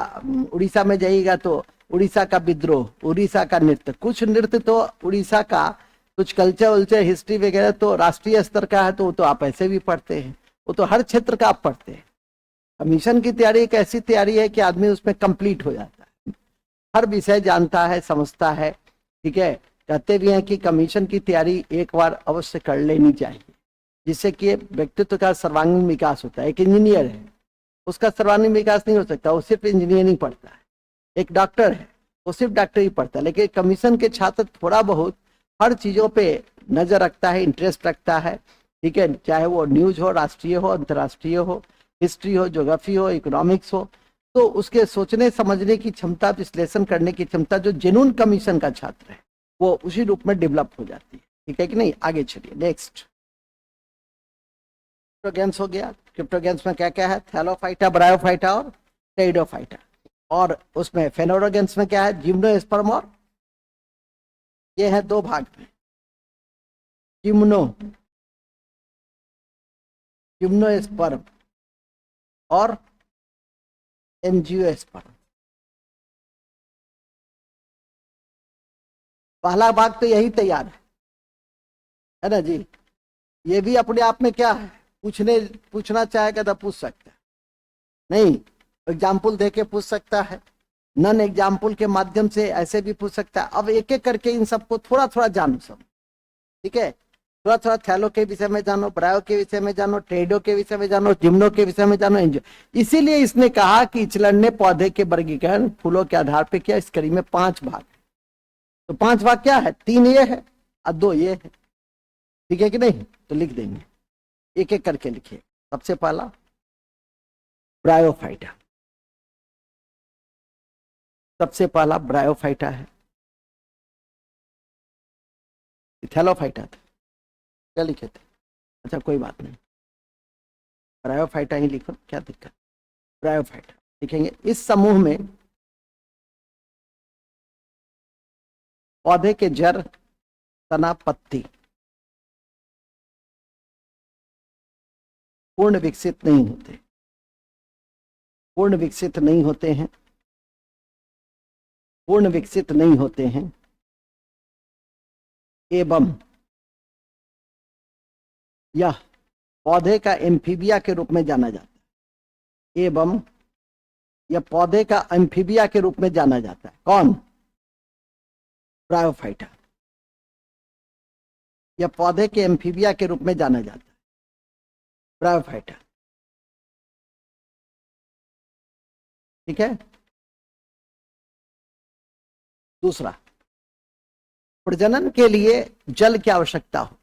उड़ीसा में जाइएगा तो उड़ीसा का विद्रोह, उड़ीसा का नृत्य, कुछ नृत्य तो उड़ीसा का, कुछ कल्चर वल्चर हिस्ट्री वगैरह तो राष्ट्रीय स्तर का है, तो वो तो आप ऐसे भी पढ़ते हैं, वो तो हर क्षेत्र का आप पढ़ते हैं। कमीशन की तैयारी एक ऐसी तैयारी है कि आदमी उसमें कंप्लीट हो जाता है, हर विषय जानता है, समझता है। ठीक है, कहते भी हैं कि कमीशन की तैयारी एक बार अवश्य कर लेनी चाहिए, जिससे कि व्यक्तित्व का सर्वांगीण विकास होता है। एक इंजीनियर है, उसका सर्वांगीण विकास नहीं हो सकता, वो सिर्फ इंजीनियरिंग पढ़ता है। एक डॉक्टर है, वो सिर्फ डॉक्टरी पढ़ता है। लेकिन कमीशन के छात्र थोड़ा बहुत हर चीजों पे नजर रखता है, इंटरेस्ट रखता है। ठीक है, चाहे वो न्यूज हो, राष्ट्रीय हो, अंतर्राष्ट्रीय हो, हिस्ट्री हो, ज्योग्राफी हो, इकोनॉमिक्स हो, तो उसके सोचने समझने की क्षमता, विश्लेषण करने की क्षमता जो जेन्युइन कमीशन का छात्र है वो उसी रूप में डेवलप हो जाती है। ठीक है कि नहीं? आगे चलिए, नेक्स्ट। क्रिप्टोगेंस हो गया। क्रिप्टोगेंस में क्या क्या है? थैलोफाइटा, ब्रायोफाइटा और टेरिडोफाइटा। और उसमें फेनोरोगेंस में क्या है? जिम्नोस्पर्म और, ये है दो भाग में, जिम्नोस्पर्म और एंजियोस्पर्म। पहला भाग तो यही तैयार है ना जी? ये भी अपने आप में क्या है, पूछना चाहेगा तो पूछ सकता है, नहीं एग्जाम्पल दे के पूछ सकता है, नन एग्जाम्पल के माध्यम से ऐसे भी पूछ सकता है। अब एक एक करके इन सबको थोड़ा थोड़ा जानो सब। ठीक है, थोड़ा थोड़ा थैलो के विषय में जानो, ब्रायो के विषय में जानो, टेडो के विषय में जानो, जिम्नो के विषय में जानो, एंजियो। इसीलिए इसने कहा कि इचलर ने पौधे के वर्गीकरण फूलों के आधार पर किया। इस कड़ी में 5 भाग, तो 5 भाग क्या है? 3 ये है और 2 ये है। ठीक है कि नहीं? तो लिख देंगे, एक एक करके लिखिए। सबसे पहला ब्रायोफाइटा, सबसे पहला ब्रायोफाइटा है। थैलोफाइटा था, क्या लिखे थे? अच्छा कोई बात नहीं, ब्रायोफाइटा ही लिखो, क्या दिक्कत। ब्रायोफाइटा लिखेंगे। इस समूह में पौधे के जड़, तना, पत्ती पूर्ण विकसित नहीं होते, पूर्ण विकसित नहीं होते हैं, पूर्ण विकसित नहीं होते हैं, एवं यह पौधे का एम्फीबिया के रूप में जाना जाता है। एवं यह पौधे का एम्फीबिया के रूप में जाना जाता है। कौन? ब्रायोफाइटा। यह पौधे के एम्फीबिया के रूप में जाना जाता है, ब्रायोफाइटा। ठीक है। दूसरा, प्रजनन के लिए जल की आवश्यकता होती है।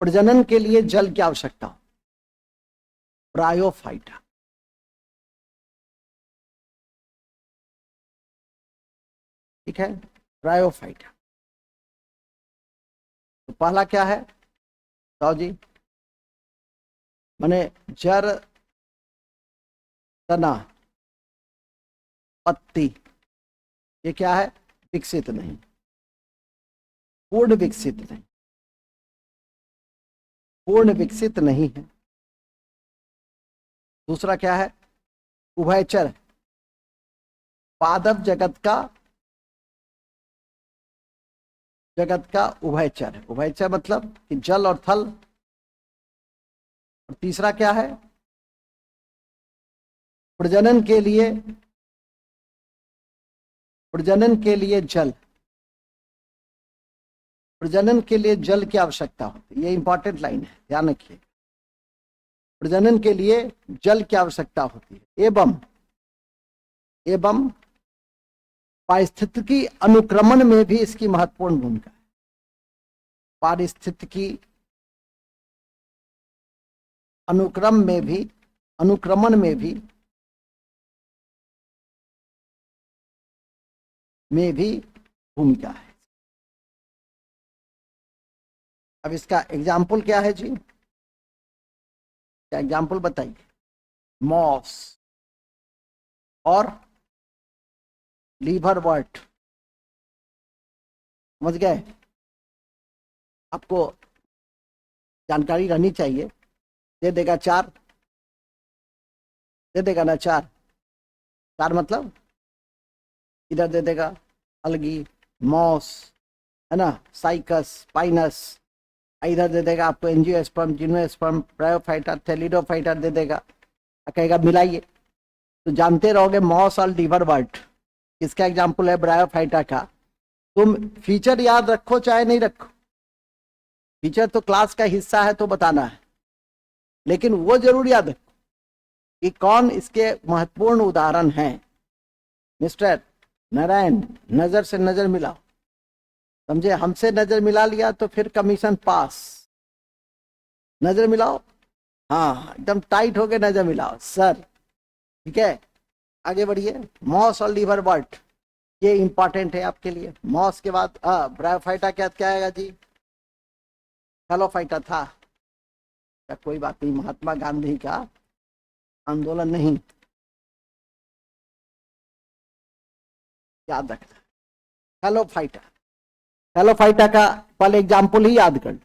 प्रजनन के लिए जल की आवश्यकता हो, ब्रायोफाइटा। ठीक है, ब्रायोफाइटा। तो पहला क्या है साहु जी? माने जड़, तना, पत्ती, ये क्या है? विकसित नहीं, पूर्ण विकसित नहीं, पूर्ण विकसित नहीं है। दूसरा क्या है? उभयचर, पादप जगत का उभयचर है। उभयचर मतलब कि जल और थल। और तीसरा क्या है? प्रजनन के लिए, प्रजनन के लिए जल, प्रजनन के लिए जल की आवश्यकता होती है। ये इंपॉर्टेंट लाइन है, ध्यान रखिए। प्रजनन के लिए जल की आवश्यकता होती है। एवं पारिस्थितिकी अनुक्रमण में भी इसकी महत्वपूर्ण भूमिका है। पारिस्थितिकी अनुक्रमण में भी भूमिका है। अब इसका एग्जाम्पल क्या है जी? क्या एग्जाम्पल बताइए? मॉस और लीवरवर्ट, समझ गए? आपको जानकारी रहनी चाहिए। दे देगा 4, दे देगा ना 4? स्टार मतलब इधर दे देगा अलगी, मॉस, है ना, साइकस, पाइनस, इधर दे देगा आपको एंजियोस्पर्म, जिम्नोस्पर्म, ब्रायोफाइटा, थैलिडोफाइटा दे देगा, कहेगा मिलाइए। तो जानते रहोगे मॉस और लिवरवर्ट किसका एग्जाम्पल है, ब्रायोफाइटा का। तुम फीचर याद रखो चाहे नहीं रखो, फीचर तो क्लास का हिस्सा है तो बताना है, लेकिन वो जरूर याद रखो कि कौन इसके महत्वपूर्ण उदाहरण हैं। मिस्टर नारायण, नजर से नजर मिलाओ, समझे, हमसे नजर मिला लिया तो फिर कमीशन पास। नजर मिलाओ, हाँ एकदम टाइट हो गए, नजर मिलाओ सर, ठीक है। आगे बढ़िए, मॉस और लिवरवर्ट ये इंपॉर्टेंट है आपके लिए। मॉस के बाद ब्रायोफाइटा क्या क्या आएगा जी, थैलोफाइटा था, कोई बात नहीं, महात्मा गांधी का आंदोलन नहीं, याद रखना। थैलोफाइटा, थैलोफाइटा का पहले एग्जाम्पल ही याद कर।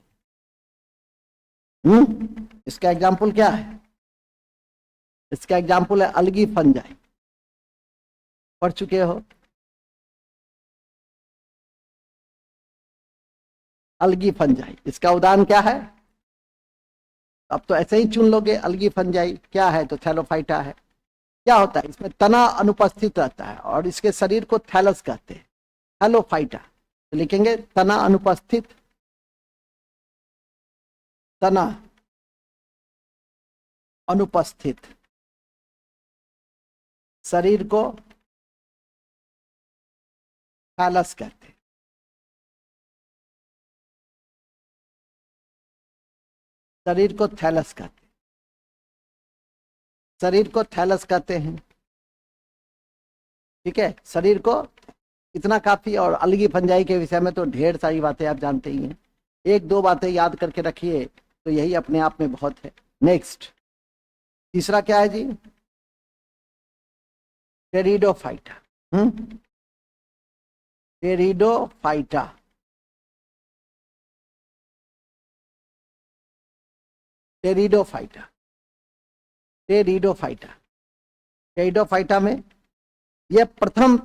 इसका एग्जाम्पल क्या है, इसका एग्जाम्पल है अलगी फंजाई, पढ़ चुके हो, अलगी फंजाई, इसका उदाहरण क्या है। अब तो ऐसे ही चुन लोगे, अलगी फंजाई क्या है तो थैलोफाइटा है। क्या होता है, इसमें तना अनुपस्थित रहता है और इसके शरीर को थैलस कहते हैं, थैलोफाइटा। तो लिखेंगे तना अनुपस्थित, तना अनुपस्थित, शरीर को थैलस कहते हैं। शरीर को थैलस कहते हैं, शरीर को थैलस कहते हैं, ठीक है। शरीर को इतना काफी, और अलगी फंजाई के विषय में तो ढेर सारी बातें आप जानते ही हैं, एक दो बातें याद करके रखिए तो यही अपने आप में बहुत है। नेक्स्ट, तीसरा क्या है जी, pteridophyta. Pteridophyta, pteridophyta, pteridophyta, pteridophyta में यह प्रथम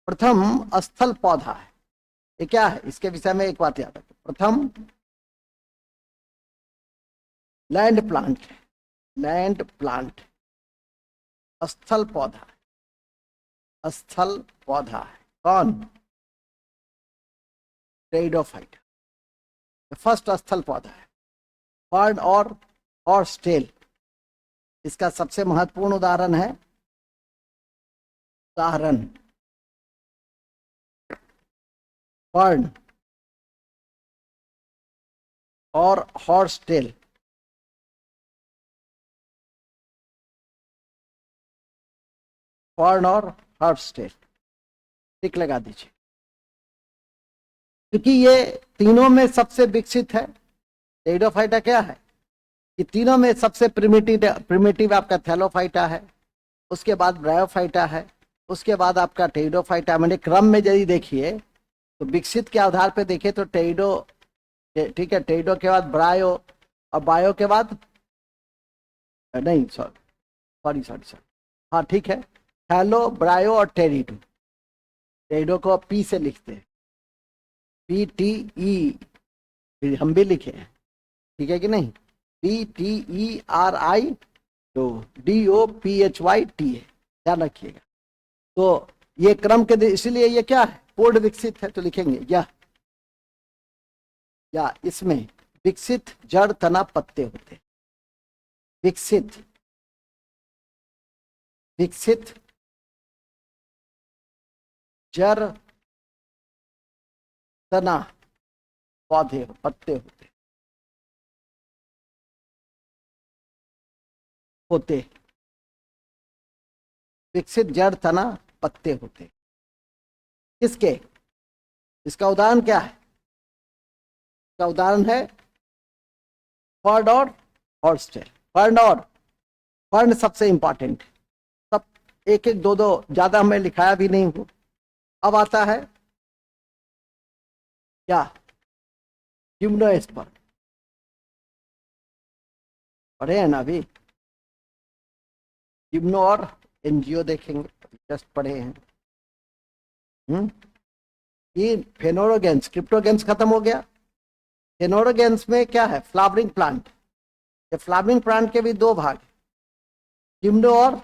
प्रथम स्थल पौधा है। ये क्या है, इसके विषय में एक बात याद रखो, प्रथम लैंड प्लांट है, लैंड प्लांट, स्थल पौधा, स्थल पौधा है कौन, टेरिडोफाइटा, फर्स्ट स्थल पौधा है। फर्न और हॉर्स टेल इसका सबसे महत्वपूर्ण उदाहरण है, उदाहरण फर्न और हॉर्स टेल, फर्न और हॉर्स टेल, टिक लगा दीजिए, क्योंकि ये तीनों में सबसे विकसित है। टेरिडोफाइटा क्या है, ये तीनों में सबसे प्रिमिटिव आपका थैलोफाइटा है, उसके बाद ब्रायोफाइटा है, उसके बाद आपका टेरिडोफाइटा। मैंने क्रम में यदि देखिए तो विकसित के आधार पे देखे तो टेरिडो, ठीक है, टेरिडो के बाद ब्रायो, और बायो के बाद नहीं, सॉरी सॉरी सॉरी, हाँ ठीक है, थैलो, ब्रायो और टेरिडो। टेरिडो को पी से लिखते हैं, PTE, हम भी लिखे हैं, ठीक है कि नहीं, PTERI, तो DOPHYT है, ध्यान रखिएगा। तो ये क्रम के इसलिए ये क्या है, पूर्ण विकसित है, तो लिखेंगे या इसमें विकसित जड़ तना पत्ते होते, विकसित, विकसित जड़ तना पौधे पत्ते होते, विकसित जड़ तना पत्ते होते, किसके, इसका उदाहरण क्या है, इसका उदाहरण है फर्न और हॉर्स टेल। फर्न और, फर्न सबसे इंपॉर्टेंट, सब एक एक दो दो, ज्यादा मैं लिखाया भी नहीं हूं। अब आता है क्या, जिम्नोस्पर्म, पढ़े हैं ना अभी, जिम्नो और एनजीओ देखेंगे, जस्ट पढ़े हैं। ये फेनोरोगेंस, क्रिप्टोगेंस खत्म हो गया। फेनोरोगेंस में क्या है? Flowering plant. ये फ्लावरिंग प्लांट के भी दो भाग, जिम्नो और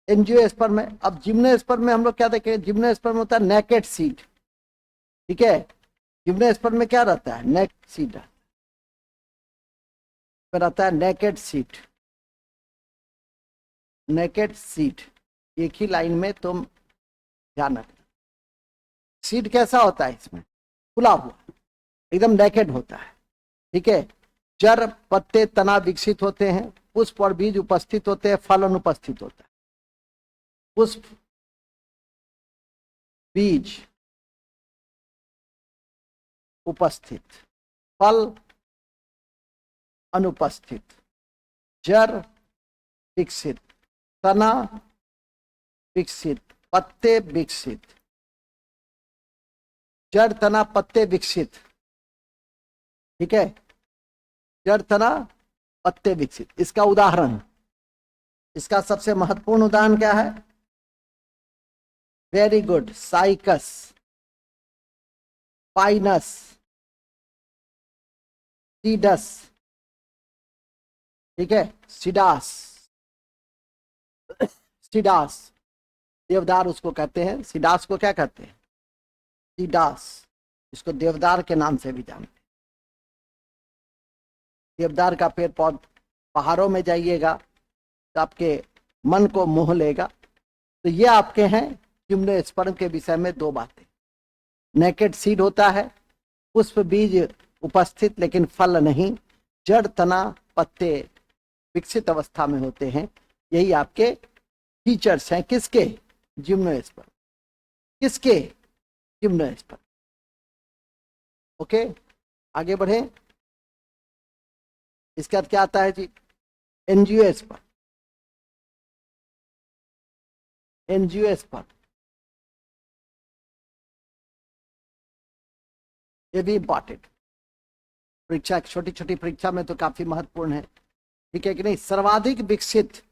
एंजियोस्पर्म में। अब जिम्नोस्पर्म में हम लोग क्या देखें? जिम्नोस्पर्म होता है नेकेड सीड, ठीक है। जिम्नोस्पर्म में क्या रहता है? नेक सीड रहता है, नेकेड सीड। नेकेड सीड एक ही लाइन में तुम ध्यान रखना। सीड कैसा होता है? इसमें खुला हुआ, एकदम नेकेड होता है, ठीक है। जड़, पत्ते, तना विकसित होते हैं, पुष्प और बीज उपस्थित होते हैं, फल अनुपस्थित होता है। पुष्प, बीज उपस्थित, फल अनुपस्थित, जड़ विकसित, तना विकसित, पत्ते विकसित। जड़, तना, पत्ते विकसित, ठीक है। जड़, तना, पत्ते विकसित। इसका उदाहरण, इसका सबसे महत्वपूर्ण उदाहरण क्या है? Very good, cycas, Pinus, seeds, ठीक है, सिडास। सिडास देवदार उसको कहते हैं। सिडास को क्या कहते हैं? सीडास। इसको देवदार के नाम से भी जानते हैं। देवदार का पेड़ पौध, पहाड़ों में जाइएगा तो आपके मन को मोह लेगा। तो ये आपके हैं जिम्नोस्पर्म के विषय में दो बातें। नेकेड सीड होता है, पुष्प बीज उपस्थित लेकिन फल नहीं, जड़, तना, पत्ते विकसित अवस्था में होते हैं। यही आपके फीचर्स हैं किसके? जिम्नोस्पर्म। किसके? जिम्नोस्पर्म। ओके, आगे बढ़े। इसके बाद क्या आता है जी? एंजियोस्पर्म। एंजियोस्पर्म ये भी इंपॉर्टेंट, परीक्षा, छोटी छोटी परीक्षा में तो काफी महत्वपूर्ण है, ठीक है कि नहीं। सर्वाधिक विकसित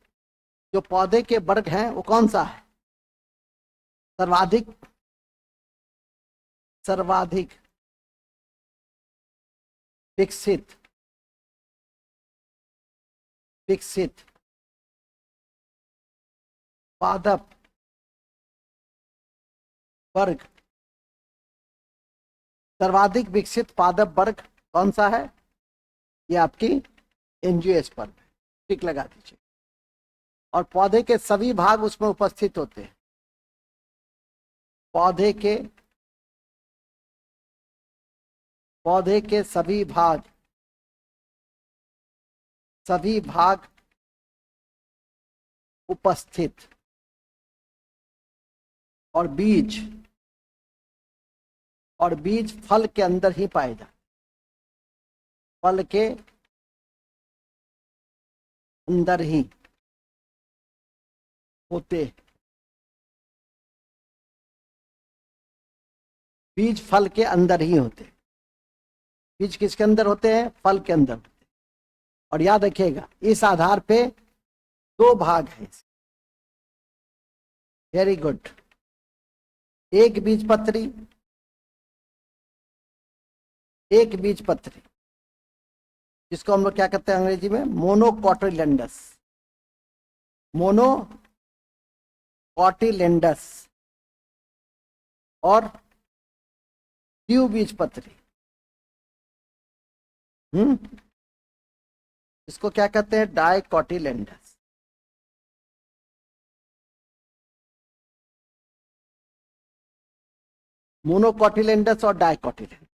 जो पौधे के वर्ग हैं वो कौन सा है? सर्वाधिक, सर्वाधिक विकसित, विकसित पादप वर्ग। सर्वाधिक विकसित पादप वर्ग कौन सा है? ये आपकी एंजियोस्पर्म, टिक लगा दीजिए। और पौधे के सभी भाग उसमें उपस्थित होते हैं। पौधे के सभी भाग, सभी भाग उपस्थित, और बीज, और बीज फल के अंदर ही पाए जाते। फल के अंदर ही होते। बीज फल के अंदर ही होते। बीज किसके अंदर होते हैं? फल के अंदर होते। और याद रखिएगा इस आधार पे दो भाग हैं। Very good. एक बीज पत्री, एक बीज पत्री, जिसको हम लोग क्या कहते हैं अंग्रेजी में? मोनोकोटिलेडोनस। मोनोकोटिलेडोनस। और द्विबीजपत्री, इसको क्या कहते हैं? डाइकोटिलेडोनस। मोनोकोटिलेडोनस और डाइकोटिलेडोनस।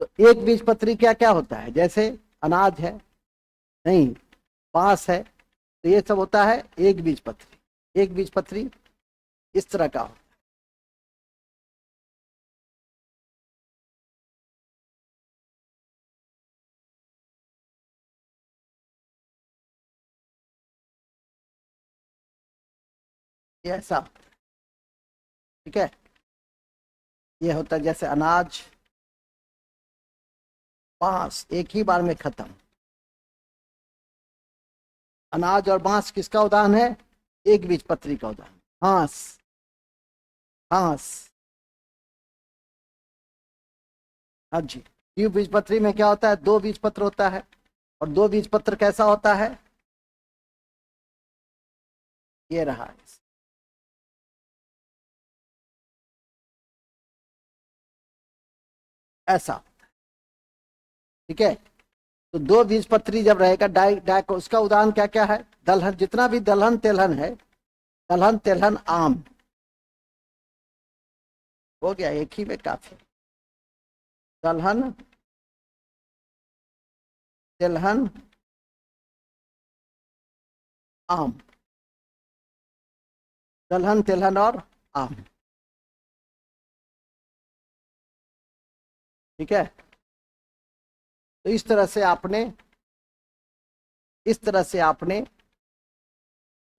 तो एक बीजपत्री क्या क्या होता है? जैसे अनाज है, नहीं, बांस है, तो ये सब होता है एक बीजपत्री। एक बीजपत्री इस तरह का होता है। ये ऐसा, ठीक है। ये होता है जैसे अनाज, बांस, एक ही बार में खत्म। अनाज और बांस किसका उदाहरण है? एक बीजपत्री का उदाहरण, हांस, हांस। हाँ जी, द्विबीजपत्री में क्या होता है, दो बीजपत्र होता है। और दो बीजपत्र कैसा होता है, ये रहा है, ऐसा। ठीक है, तो दो बीजपत्री जब रहेगा, डाई डाई उसका उदाहरण क्या क्या है, दलहन, जितना भी दलहन तेलहन है, दलहन तेलहन आम, हो गया, एक ही में काफी। दलहन तिलहन आम, दलहन तिलहन और आम। ठीक है, तो इस तरह से आपने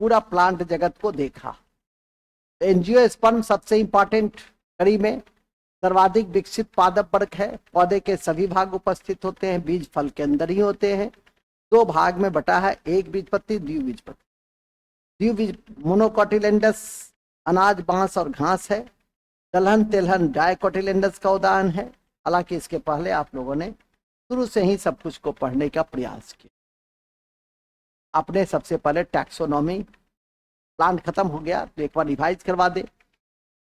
पूरा प्लांट जगत को देखा। एंजियोस्पर्म सबसे इंपॉर्टेंट कड़ी में सर्वाधिक विकसित पादप वर्ग है। पौधे के सभी भाग उपस्थित होते हैं, बीज फल के अंदर ही होते हैं। दो भाग में बटा है, एक बीजपत्री, द्विबीजपत्री। द्विबीज मोनोकोटिलेडनस अनाज, बांस और घास है। दलहन तिलहन डाइकोटिलेडनस का उदाहरण है। हालांकि इसके पहले आप लोगों ने शुरू से ही सब कुछ को पढ़ने का प्रयास किया। आपने सबसे पहले टैक्सोनॉमी, प्लांट खत्म हो गया तो एक बार रिवाइज करवा दे।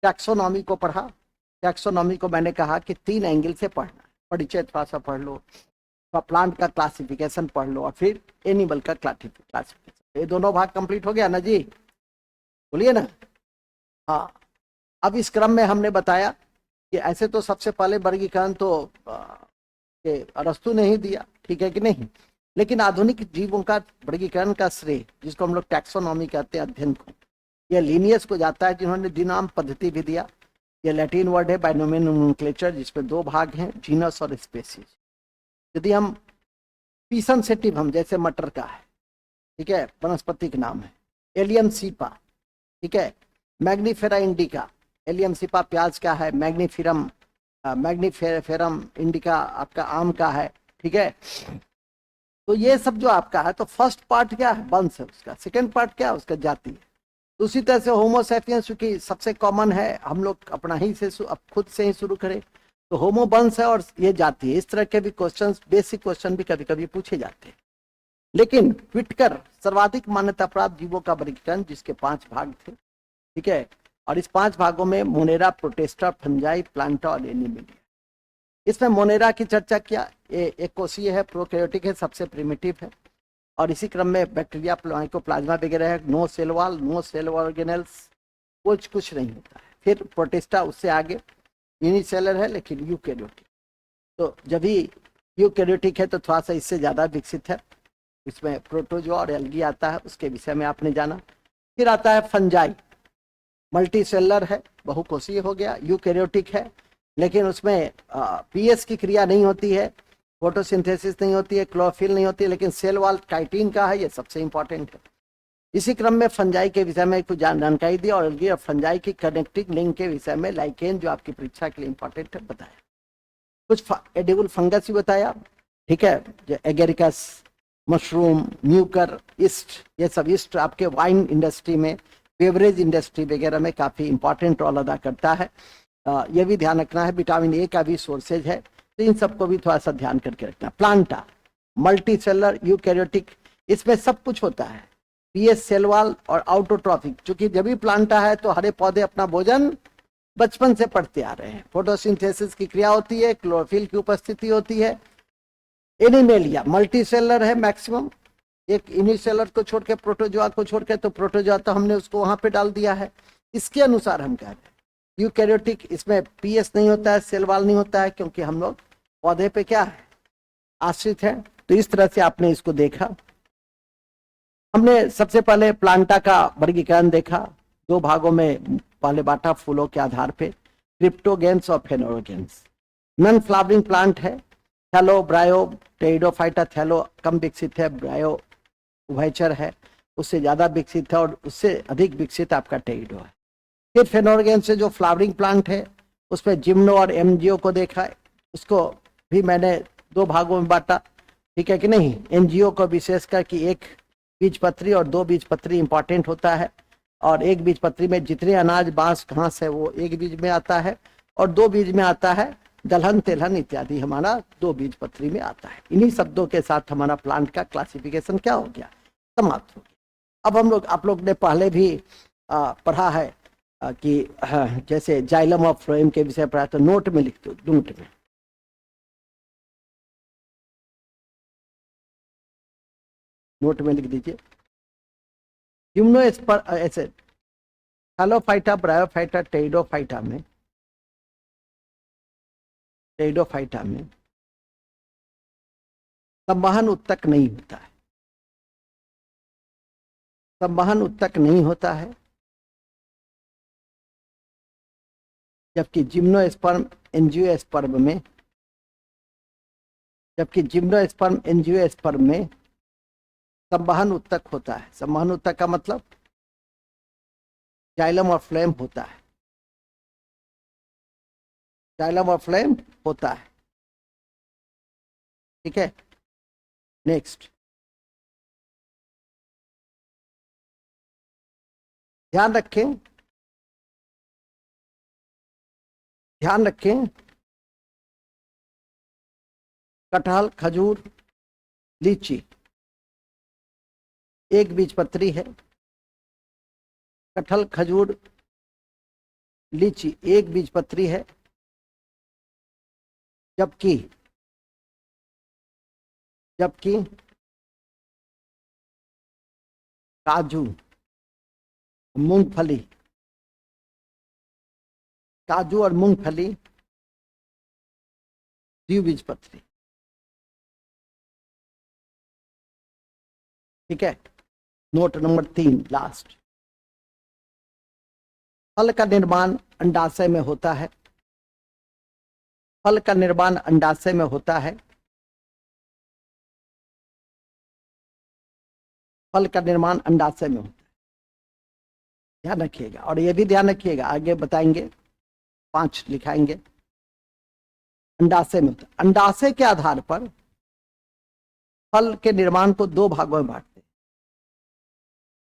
टैक्सोनॉमी को पढ़ा। टैक्सोनॉमी को मैंने कहा कि 3 एंगल से पढ़ना, परिचय थोड़ा सा पढ़ लो, प्लांट का क्लासिफिकेशन पढ़ लो, और फिर एनिमल का क्लासिफिकेशन। ये दोनों भाग कंप्लीट हो गया ना जी, बोलिए ना। हाँ, अब इस क्रम में हमने बताया कि ऐसे तो सबसे पहले वर्गीकरण तो अरस्तु ने ही दिया, ठीक है कि नहीं, लेकिन आधुनिक जीवों का वर्गीकरण का श्रेय, जिसको हम लोग टैक्सोनॉमी कहते हैं, अध्ययन को, यह लीनियस को जाता है, जिन्होंने द्विनाम पद्धति भी दिया। यह लैटिन वर्ड है, बाइनोमियल नोमेनक्लेचर, जिसमें 2 भाग हैं, जीनस और स्पेसीज। यदि हम पीसन सेटिव, हम जैसे मटर का है, ठीक है, वनस्पतिक नाम है। एलियम सीपा, ठीक है। मैग्नीफेरा इंडिका, एलियम सीपा प्याज का है। मैग्नीफेरम इंडिका आपका आम का है, ठीक है। तो ये सब जो आपका है, तो फर्स्ट पार्ट क्या है, वंश है उसका। सेकंड पार्ट क्या है, उसका जाति है। उसी तरह से होमो सैपियंस, क्योंकि सबसे कॉमन है, हम लोग अपना ही से खुद से ही शुरू करें, तो होमो वंश है और ये जाति है। इस तरह के भी क्वेश्चंस, बेसिक क्वेश्चन भी कभी कभी पूछे जाते हैं। लेकिन व्हिटकर सर्वाधिक मान्यता प्राप्त जीवों का वर्गीकरण, जिसके 5 भाग थे, ठीक है, और इस 5 भागों में मोनेरा, प्रोटेस्टा, फंजाई, प्लांटा और एनिमिलिया। इसमें मोनेरा की चर्चा किया। ये एक कोशीय है, प्रोकैरियोटिक है, सबसे प्रिमिटिव है। और इसी क्रम में बैक्टीरिया, माइकोप्लाज्मा वगैरह है। No cell wall, no cell organelles, कुछ नहीं होता है। फिर प्रोटेस्टा उससे आगे यूनिसेलर है, लेकिन यूकैरियोटिक। तो जब भी यूकैरियोटिक है तो थोड़ा सा इससे ज्यादा विकसित है। इसमें प्रोटोजोआ और एल्गी आता है, उसके विषय में आपने जाना। फिर आता है फंजाई, मल्टी सेलर है, बहुकोषीय हो गया। यूकैरियोटिक है, लेकिन उसमें पीएस की क्रिया नहीं होती है, फोटोसिंथेसिस नहीं होती है, क्लोरोफिल नहीं होती है, लेकिन सेल वॉल काइटिन का है, ये सबसे इंपॉर्टेंट है। इसी क्रम में फंजाई के विषय में कुछ जानकारी दी, और फंजाई की कनेक्टिंग लिंक के विषय में लाइकेन, जो आपकी परीक्षा के लिए इंपॉर्टेंट है, बताया। कुछ एडिबल फंगस भी बताया, ठीक है, जो एगेरिकस, मशरूम, म्यूकर, ईस्ट, ये सब ईस्ट आपके वाइन इंडस्ट्री में, बेवरेज इंडस्ट्री वगैरह में काफी इंपॉर्टेंट रोल अदा करता है। ये भी ध्यान रखना है। विटामिन ए का भी सोर्सेज है, तो इन सबको भी थोड़ा सा ध्यान करके रखना। प्लांटा, मल्टी सेलर, यूकैरियोटिक, इसमें सब कुछ होता है। पीएस, सेल वॉल और ऑटोट्रॉफिक। चूंकि जब भी प्लांटा है तो हरे पौधे अपना भोजन बचपन से पढ़ते आ रहे हैं। फोटोसिंथेसिस की क्रिया होती है, क्लोरोफिल की उपस्थिति होती है। एनिमेलिया मल्टी सेलर है मैक्सिमम, एक यूनिसेलर को छोड़ के, प्रोटोजोआ को छोड़ के, तो प्रोटोजोआ तो हमने उसको वहां पे डाल दिया है। इसके अनुसार हम कह रहे हैं यूकैरियोटिक, इसमें पीएस नहीं होता है, सेल वॉल नहीं होता है, क्योंकि हम लोग पौधे पे क्या है, आश्रित है। तो इस तरह से आपने इसको देखा। हमने सबसे पहले प्लांटा का वर्गीकरण देखा, 2 भागों में पहले बांटा, फूलों के आधार पे, क्रिप्टोगेन्स और फेनोरोगेन्स। नॉन फ्लावरिंग प्लांट है, थैलो, ब्रायो, टेरिडोफाइटा। थैलो कम विकसित है, ब्रायो उभयचर है, उससे ज्यादा विकसित है, और उससे अधिक विकसित आपका टेरिडो है। फिर फेनोरोगेन्स से जो फ्लावरिंग प्लांट है, उसमें जिम्नो और एमजीओ को देखा है। उसको भी मैंने 2 भागों में बांटा, ठीक है कि नहीं। एनजीओ को विशेषकर कि 1 बीजपत्री और 2 बीजपत्री इंपॉर्टेंट होता है। और एक बीज पत्री में जितने अनाज बांस घास है वो एक बीज में आता है, और दो बीज में आता है दलहन तेलहन इत्यादि हमारा दो बीज पत्री में आता है। इन्हीं शब्दों के साथ हमारा प्लांट का क्लासिफिकेशन क्या हो गया, समाप्त हो गया। अब हम लोग, आप लोग ने पहले भी पढ़ा है कि जैसे जाइलम ऑफ फ्लोएम के विषय पढ़ा, तो नोट में लिख दो, नोट में, नोट में लिख दीजिए जिम्नोस्पर ऐसे हेलोफाइटा, ब्रायोफाइटा, टेरिडोफाइटा में, टेरिडोफाइटा में संवहन उत्तक नहीं होता है, संवहन उत्तक नहीं होता है, जबकि जिम्नोस्पर्म एंजियोस्पर्म में, जबकि जिम्नोस्पर्म एंजियोस्पर्म में संवहन उत्तक होता है। संवहन उत्तक का मतलब जाइलम और फ्लेम होता है, जाइलम और फ्लेम होता है, ठीक है। नेक्स्ट, ध्यान रखें, ध्यान रखें, कटहल, खजूर, लीची एक बीजपत्री है, कटहल, खजूर, लीची एक बीजपत्री है, जबकि जबकि काजू, मूंगफली, काजू और मूंगफली द्विबीजपत्री, ठीक है। नोट नंबर 3 लास्ट, फल का निर्माण अंडाशय में होता है, फल का निर्माण अंडाशय में होता है, फल का निर्माण अंडाशय में होता है, ध्यान रखिएगा। और ये भी ध्यान रखिएगा, आगे बताएंगे, 5 लिखाएंगे, अंडाशय में होता है। अंडाशय के आधार पर फल के निर्माण को 2 भागों में बांटते हैं,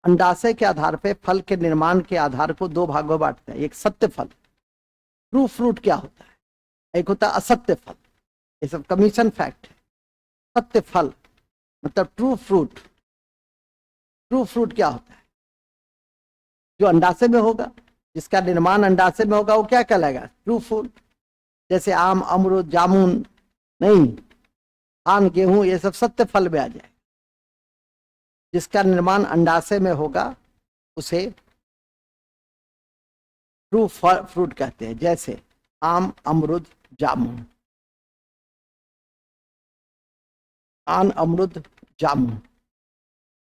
अंडाशय के आधार पर फल के निर्माण के आधार को 2 भागों में बांटते हैं। एक सत्य फल, ट्रू फ्रूट क्या होता है, एक होता है असत्य फल, ये सब कमीशन फैक्ट है। सत्य फल मतलब ट्रू फ्रूट, ट्रू फ्रूट क्या होता है, जो अंडाशय में होगा, जिसका निर्माण अंडाशय में होगा वो क्या कहलाएगा, ट्रू फ्रूट। जैसे आम, अमरूद, जामुन, नहीं, धान, गेहूं, ये सब सत्य फल में आ जाए। जिसका निर्माण अंडाशय में होगा उसे ट्रू फ्रूट कहते हैं, जैसे आम, अमरूद, जामुन, आम, अमरूद, जामुन।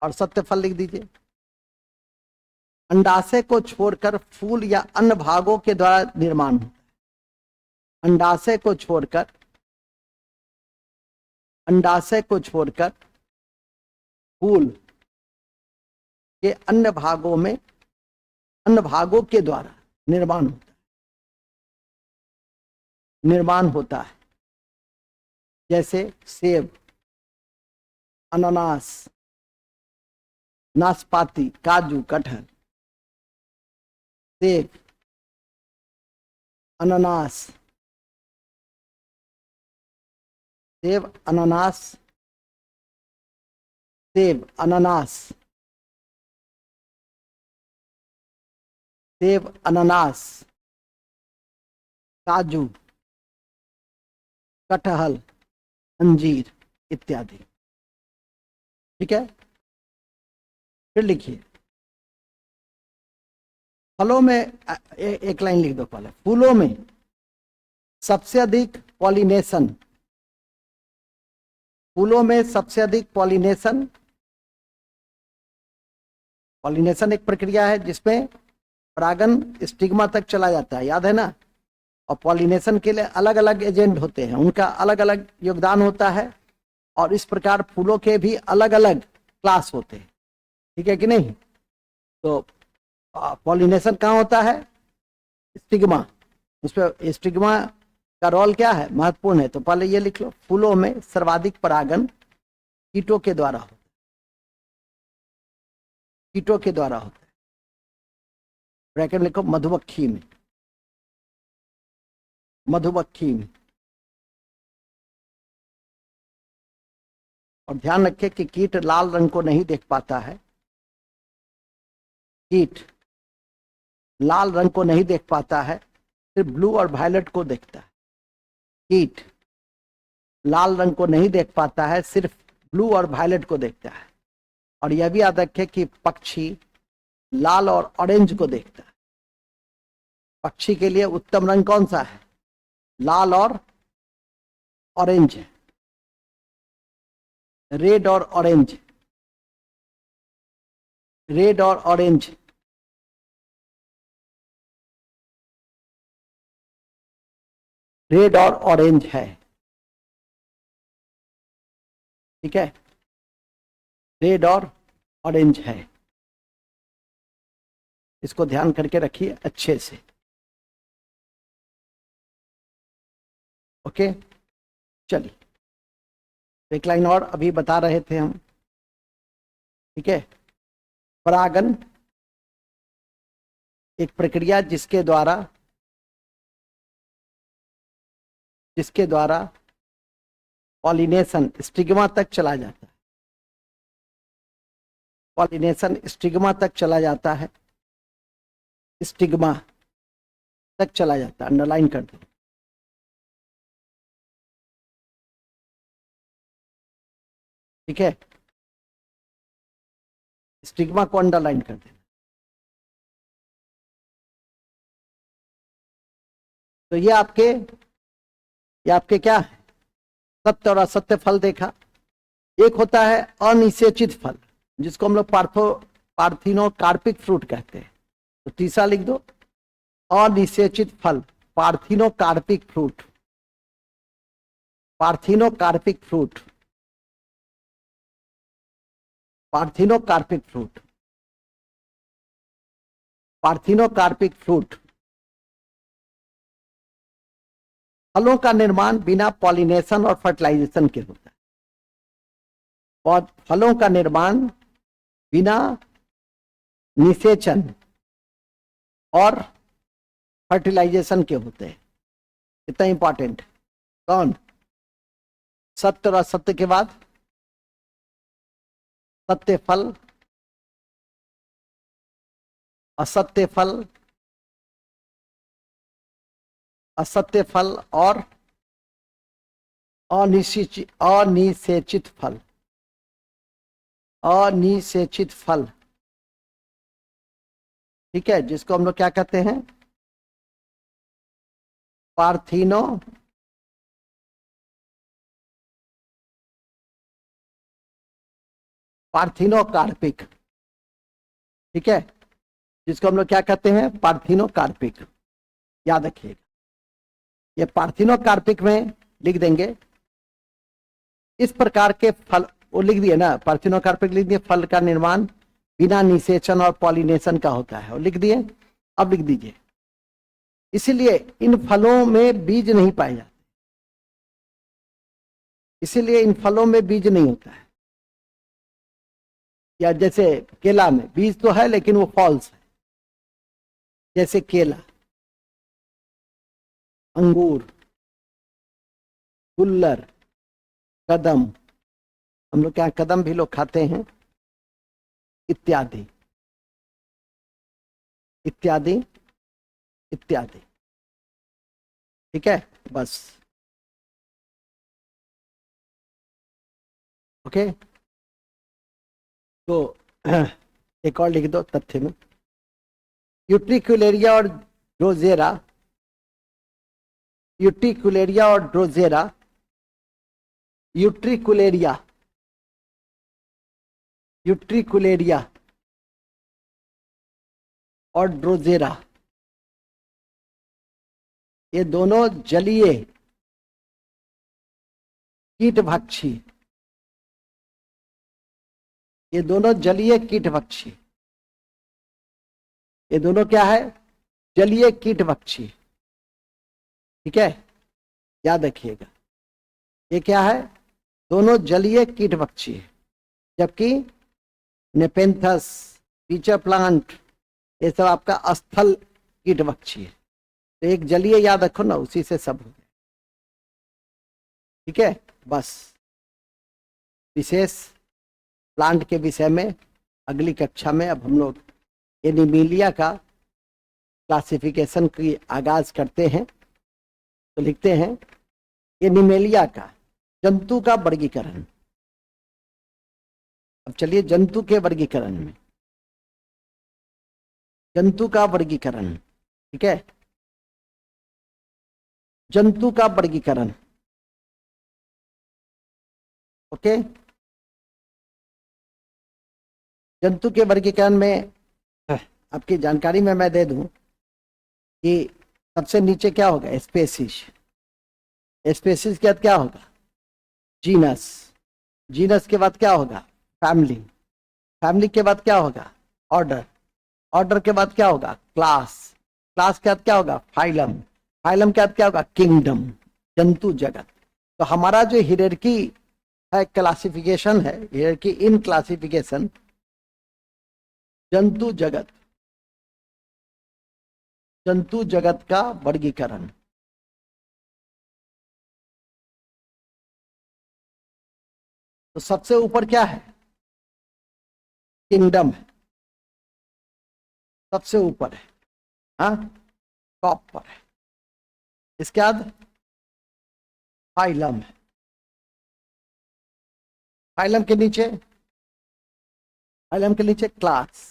और सत्य फल लिख दीजिए। अंडाशय को छोड़कर फूल या अन्य भागों के द्वारा निर्माण होता है, अंडाशय को छोड़कर, अंडाशय को छोड़कर फूल के अन्य भागों में, अन्य भागों के द्वारा निर्माण होता है, निर्माण होता है। जैसे सेब, अनानास, नाशपाती, काजू, कटहल। सेब, अनानास, सेब, अनानास, सेब, अनानास, सेब, अनानास, काजू, कटहल, अंजीर इत्यादि, ठीक है। फिर लिखिए, फलों में एक लाइन लिख दो पहले, फूलों में सबसे अधिक पॉलिनेशन, फूलों में सबसे अधिक पॉलिनेशन, पॉलिनेशन एक प्रक्रिया है जिसमें परागन स्टिग्मा तक चला जाता है, याद है ना। और पॉलिनेशन के लिए अलग अलग एजेंट होते हैं, उनका अलग अलग योगदान होता है, और इस प्रकार फूलों के भी अलग अलग क्लास होते हैं, ठीक है कि नहीं। तो पॉलिनेशन कहाँ होता है, स्टिग्मा, उस पर स्टिग्मा का रोल क्या है, महत्वपूर्ण है। तो पहले ये लिख लो, फूलों में सर्वाधिक परागन कीटों के द्वारा होता है, कीटों के द्वारा होता है। ब्रैकेट लिखो मधुमक्खी में, मधुमक्खी में। और ध्यान रखें कि कीट लाल रंग को नहीं देख पाता है, कीट लाल रंग को नहीं देख पाता है, सिर्फ ब्लू और वायलेट को देखता है। कीट लाल रंग को नहीं देख पाता है, सिर्फ ब्लू और वायलेट को देखता है। और यह भी याद रखें कि पक्षी लाल और ऑरेंज को देखता है। पक्षी के लिए उत्तम रंग कौन सा है? लाल और ऑरेंज है, रेड और ऑरेंज, रेड और ऑरेंज। रेड और ऑरेंज है, ठीक है, रेड और ऑरेंज है। इसको ध्यान करके रखिए अच्छे से। ओके, चलिए एक लाइन और अभी बता रहे थे हम, ठीक है। परागन एक प्रक्रिया जिसके द्वारा पॉलिनेशन स्टिग्मा तक चला जाता है। पॉलिनेशन स्टिग्मा तक चला जाता है, स्टिग्मा तक चला जाता है। अंडरलाइन कर दो। ठीक है, स्टिग्मा को अंडरलाइन कर देना। तो ये आपके क्या है? सत्य और असत्य फल देखा। एक होता है अनिषेचित फल, जिसको हम लोग पार्थिनोकार्पिक फ्रूट कहते हैं। तो तीसरा लिख दो, अनिषेचित फल, parthenocarpic fruit, parthenocarpic fruit, parthenocarpic fruit, parthenocarpic fruit. फलों का निर्माण बिना पॉलिनेशन और फर्टिलाइजेशन के होता है। और फलों का निर्माण बिना निषेचन और फर्टिलाइजेशन के होते हैं। इतना इंपॉर्टेंट। कौन? सत्य और असत्य के बाद सत्य फल, असत्य फल, असत्य फल और अनिषेचित फल, अनिषेचित फल। ठीक है, जिसको हम लोग क्या कहते हैं? पार्थिनोकार्पिक। ठीक है, जिसको हम लोग क्या कहते हैं? पार्थिनोकार्पिक। याद रखिएगा, ये पार्थिनोकार्पिक में लिख देंगे इस प्रकार के फल। वो लिख दिए ना, पार्थिनोकार्पिक लिख दिए, फल का निर्माण बिना निषेचन और पॉलिनेशन का होता है, और लिख दिए। अब लिख दीजिए, इसलिए इन फलों में बीज नहीं पाए जाते, इसीलिए इन फलों में बीज नहीं होता है। या जैसे केला में बीज तो है लेकिन वो फॉल्स है, जैसे केला, अंगूर, गुल्लर, कदम, हम लोग क्या कदम भी लोग खाते हैं, इत्यादि इत्यादि इत्यादि। ठीक है, बस। ओके, तो एक और लिख दो तथ्य में, यूट्रिकुलेरिया और ड्रोजेरा, यूट्रिकुलेरिया और ड्रोजेरा, यूट्रिकुलेरिया, यूट्रिकुलेरिया और ड्रोजेरा, ये दोनों जलीय कीटभक्षी, ये दोनों जलीय कीटभक्षी, ये दोनों क्या है? जलीय कीटभक्षी। ठीक है, याद रखिएगा, ये क्या है? दोनों जलीय कीटभक्षी है। जबकि नेपेंथस, पीचर प्लांट, ये सब आपका स्थल कीटभक्षी है। तो एक जलीय याद रखो ना, उसी से सब हो गया। ठीक है, बस विशेष प्लांट के विषय में अगली कक्षा में अब हम लोग एनिमिलिया का क्लासिफिकेशन की आगाज करते हैं। तो लिखते हैं एनिमिलिया का जंतु का वर्गीकरण। अब चलिए जंतु के वर्गीकरण में, जंतु का वर्गीकरण। ठीक है, जंतु का वर्गीकरण। ओके, जंतु के वर्गीकरण में आपकी जानकारी में मैं दे दूं कि सबसे नीचे क्या होगा, स्पेसीज। स्पेसीज के बाद क्या होगा, जीनस। जीनस के बाद क्या होगा, फैमिली। फैमिली के बाद क्या होगा, ऑर्डर। ऑर्डर के बाद क्या होगा, क्लास। क्लास के बाद क्या होगा, फाइलम। फाइलम के बाद क्या होगा, किंगडम, जंतु जगत। तो हमारा जो हियरार्की है, क्लासिफिकेशन है, हियरार्की इन क्लासिफिकेशन, जंतु जगत, जंतु जगत का वर्गीकरण। तो सबसे ऊपर क्या है, किंगडम है, सबसे ऊपर है, हाँ, टॉप पर है। इसके बाद फाइलम है, फाइलम के नीचे, फाइलम के नीचे क्लास,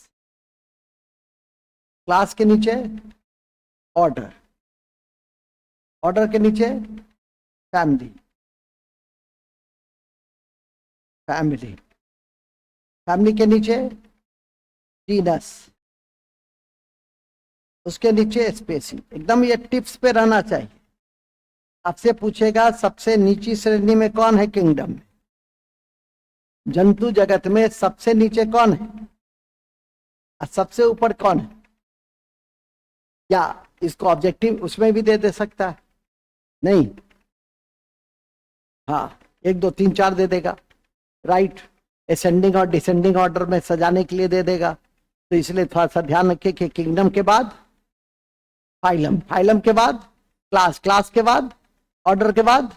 क्लास के नीचे ऑर्डर, ऑर्डर के नीचे फैमिली, फैमिली, फैमिली के नीचे जीनस, उसके नीचे स्पेसी। एकदम ये टिप्स पे रहना चाहिए। आपसे पूछेगा सबसे नीची श्रेणी में कौन है, किंगडम में। जंतु जगत में सबसे नीचे कौन है और सबसे ऊपर कौन है। या इसको ऑब्जेक्टिव उसमें भी दे सकता है, नहीं, हाँ, 1 2 3 4 दे देगा, राइट। असेंडिंग और डिसेंडिंग ऑर्डर में सजाने के लिए दे देगा। तो इसलिए थोड़ा सा ध्यान रखिए कि किंगडम के बाद फाइलम, फाइलम के बाद क्लास, क्लास के बाद ऑर्डर के बाद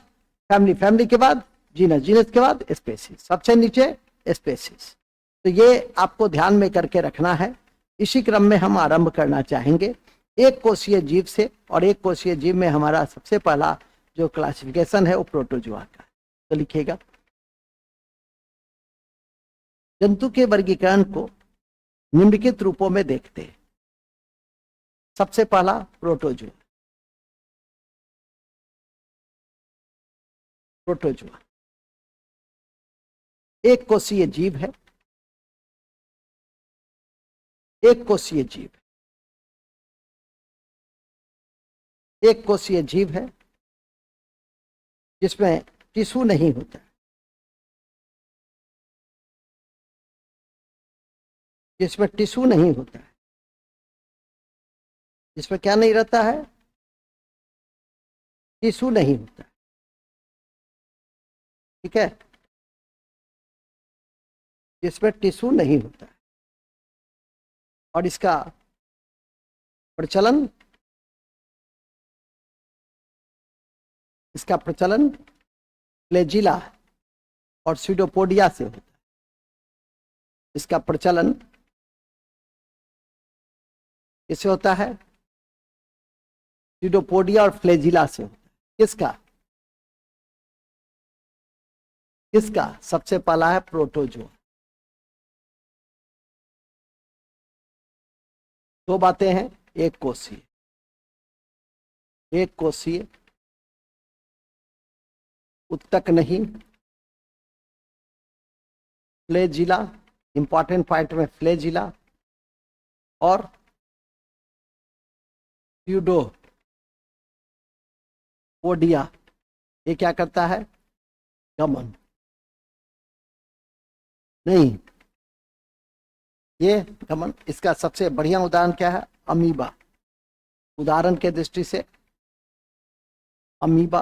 फैमिली, फैमिली के बाद जीनस, जीनस के बाद स्पेसीज, सबसे नीचे स्पेसीज। तो ये आपको ध्यान में करके रखना है। इसी क्रम में हम आरंभ करना चाहेंगे एक कोषीय जीव से। और एक कोषीय जीव में हमारा सबसे पहला जो क्लासिफिकेशन है वो प्रोटोजुआ का। तो लिखिएगा, जंतु के वर्गीकरण को निम्नलिखित रूपों में देखते हैं। सबसे पहला प्रोटोजुआ। प्रोटोजुआ एक कोषीय जीव है, एक कोषीय जीव, एक कोषीय जीव है जिसमें टिश्यू नहीं होता, जिसमें टिश्यू नहीं होता है, जिसमें क्या नहीं रहता है, टिश्यू नहीं होता। ठीक है, जिसमें टिश्यू नहीं होता है। और इसका प्रचलन, इसका प्रचलन फ्लैजिला और स्यूडोपोडिया से होता है। इसका प्रचलन इससे होता है, स्यूडोपोडिया और फ्लैजिला से होता है। किसका, किसका, सबसे पहला है प्रोटोजुआ। दो बातें हैं, एक कोषीय, एक कोषीय, उत्तक नहीं, फ्लैजिला, इंपॉर्टेंट पॉइंट में फ्लैजिला और स्यूडोपोडिया। ये क्या करता है, गमन नहीं, ये गमन। इसका सबसे बढ़िया उदाहरण क्या है, अमीबा। उदाहरण के दृष्टि से amoeba,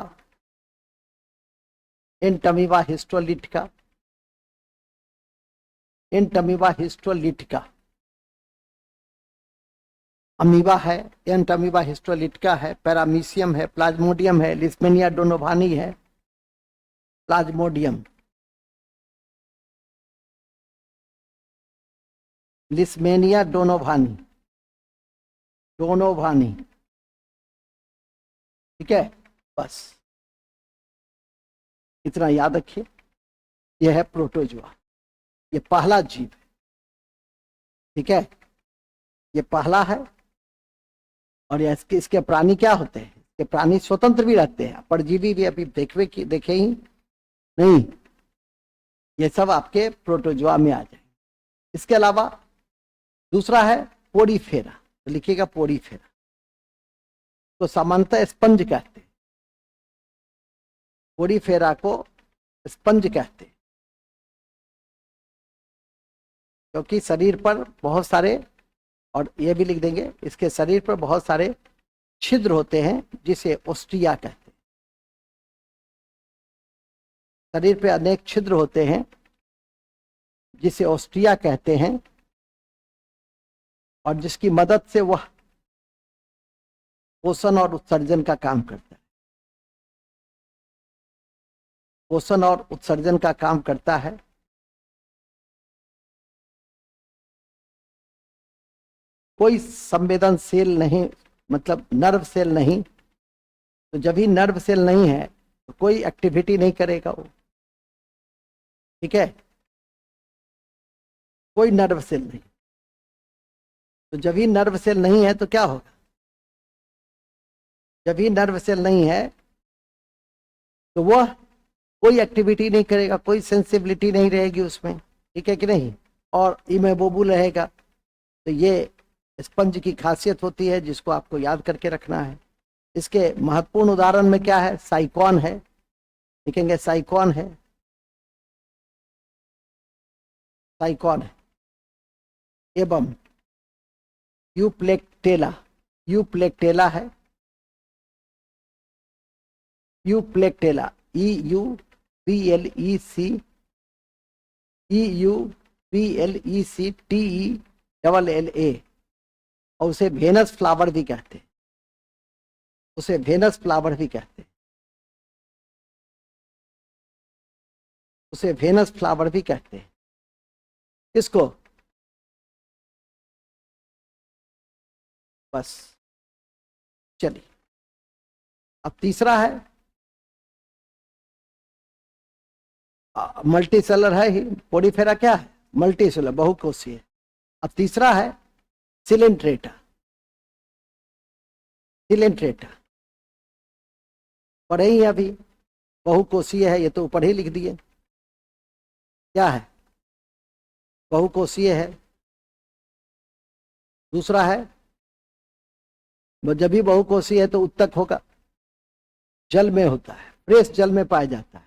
Entamoeba histolytica, Entamoeba histolytica, amoeba है, एंट अमीबा हिस्टोलिटिका है, पैरामीशियम है, प्लाज्मोडियम है, लिस्मेनिया डोनोवानी है, प्लाज्मोडियम, लिस्मेनिया डोनोवानी, डोनोवानी, ठीक है। बस इतना याद रखिए, यह है प्रोटोजोआ, ये पहला जीव है, ठीक है, ये पहला है। और इसके प्राणी क्या होते हैं, इसके प्राणी स्वतंत्र भी रहते हैं, परजीवी भी अभी देखे ही नहीं, ये सब आपके प्रोटोजोआ में आ जाए। इसके अलावा दूसरा है पोरीफेरा, तो लिखिएगा पोरीफेरा, तो सामान्यतः स्पंज कहते हैं, पोरीफेरा को स्पंज कहते हैं, क्योंकि शरीर पर बहुत सारे, और ये भी लिख देंगे, इसके शरीर पर बहुत सारे छिद्र होते हैं जिसे ओस्टिया कहते हैं। शरीर पे अनेक छिद्र होते हैं जिसे ओस्टिया कहते हैं, और जिसकी मदद से वह पोषण और उत्सर्जन का काम करता है, पोषण और उत्सर्जन का काम करता है। कोई संवेदनशील नहीं, मतलब नर्व सेल नहीं, तो जब भी नर्व सेल नहीं है तो कोई एक्टिविटी नहीं करेगा वो, ठीक है, कोई नर्व सेल नहीं, तो जब भी नर्व सेल नहीं है तो क्या होगा, जब भी नर्व सेल नहीं है तो वह कोई एक्टिविटी नहीं करेगा, कोई सेंसिबिलिटी नहीं रहेगी उसमें, ठीक है कि नहीं, और इमोबोबुल रहेगा। तो ये स्पंज की खासियत होती है जिसको आपको याद करके रखना है। इसके महत्वपूर्ण उदाहरण में क्या है, साइकॉन है, लिखेंगे साइकॉन है, साइकॉन है, एवं यूप्लेक्टेला, यूप्लेक्टेला है, यूप्लेक्टेला, EUPLECTELLA, और उसे वेनस फ्लावर भी कहते हैं, उसे वेनस फ्लावर भी कहते हैं, उसे वेनस फ्लावर भी कहते हैं। किसको, बस चलिए, अब तीसरा है, मल्टी सेलर है ही, पोरीफेरा क्या है, मल्टी सेलर, बहुकोषीय। अब तीसरा है सिलेंट्रेटा, सिलेंट्रेटा पढ़े ही अभी, बहुकोषीय है, ये तो ऊपर ही लिख दिए, क्या है, बहुकोषीय है। दूसरा है, जब भी बहुकोषीय है तो उत्तक होगा, जल में होता है, फ्रेश जल में पाया जाता है,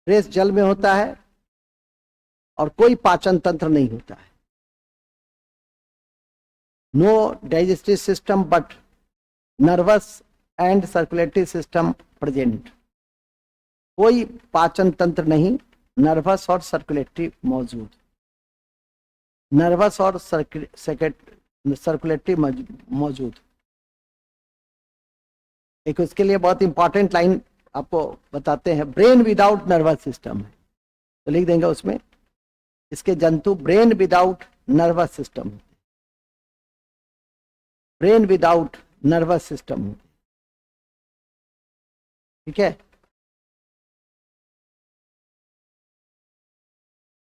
फ्रेश जल में होता है, और कोई पाचन तंत्र नहीं होता है, no digestive system but nervous and circulatory system present, कोई पाचन तंत्र नहीं, नर्वस और सर्कुलेटरी मौजूद, नर्वस और सर्कुलेटरी मौजूद। एक उसके लिए बहुत इंपॉर्टेंट लाइन आपको बताते हैं, ब्रेन विदाउट नर्वस सिस्टम है, तो लिख देंगे उसमें, इसके जंतु brain without nervous system, brain without nervous system, ठीक है।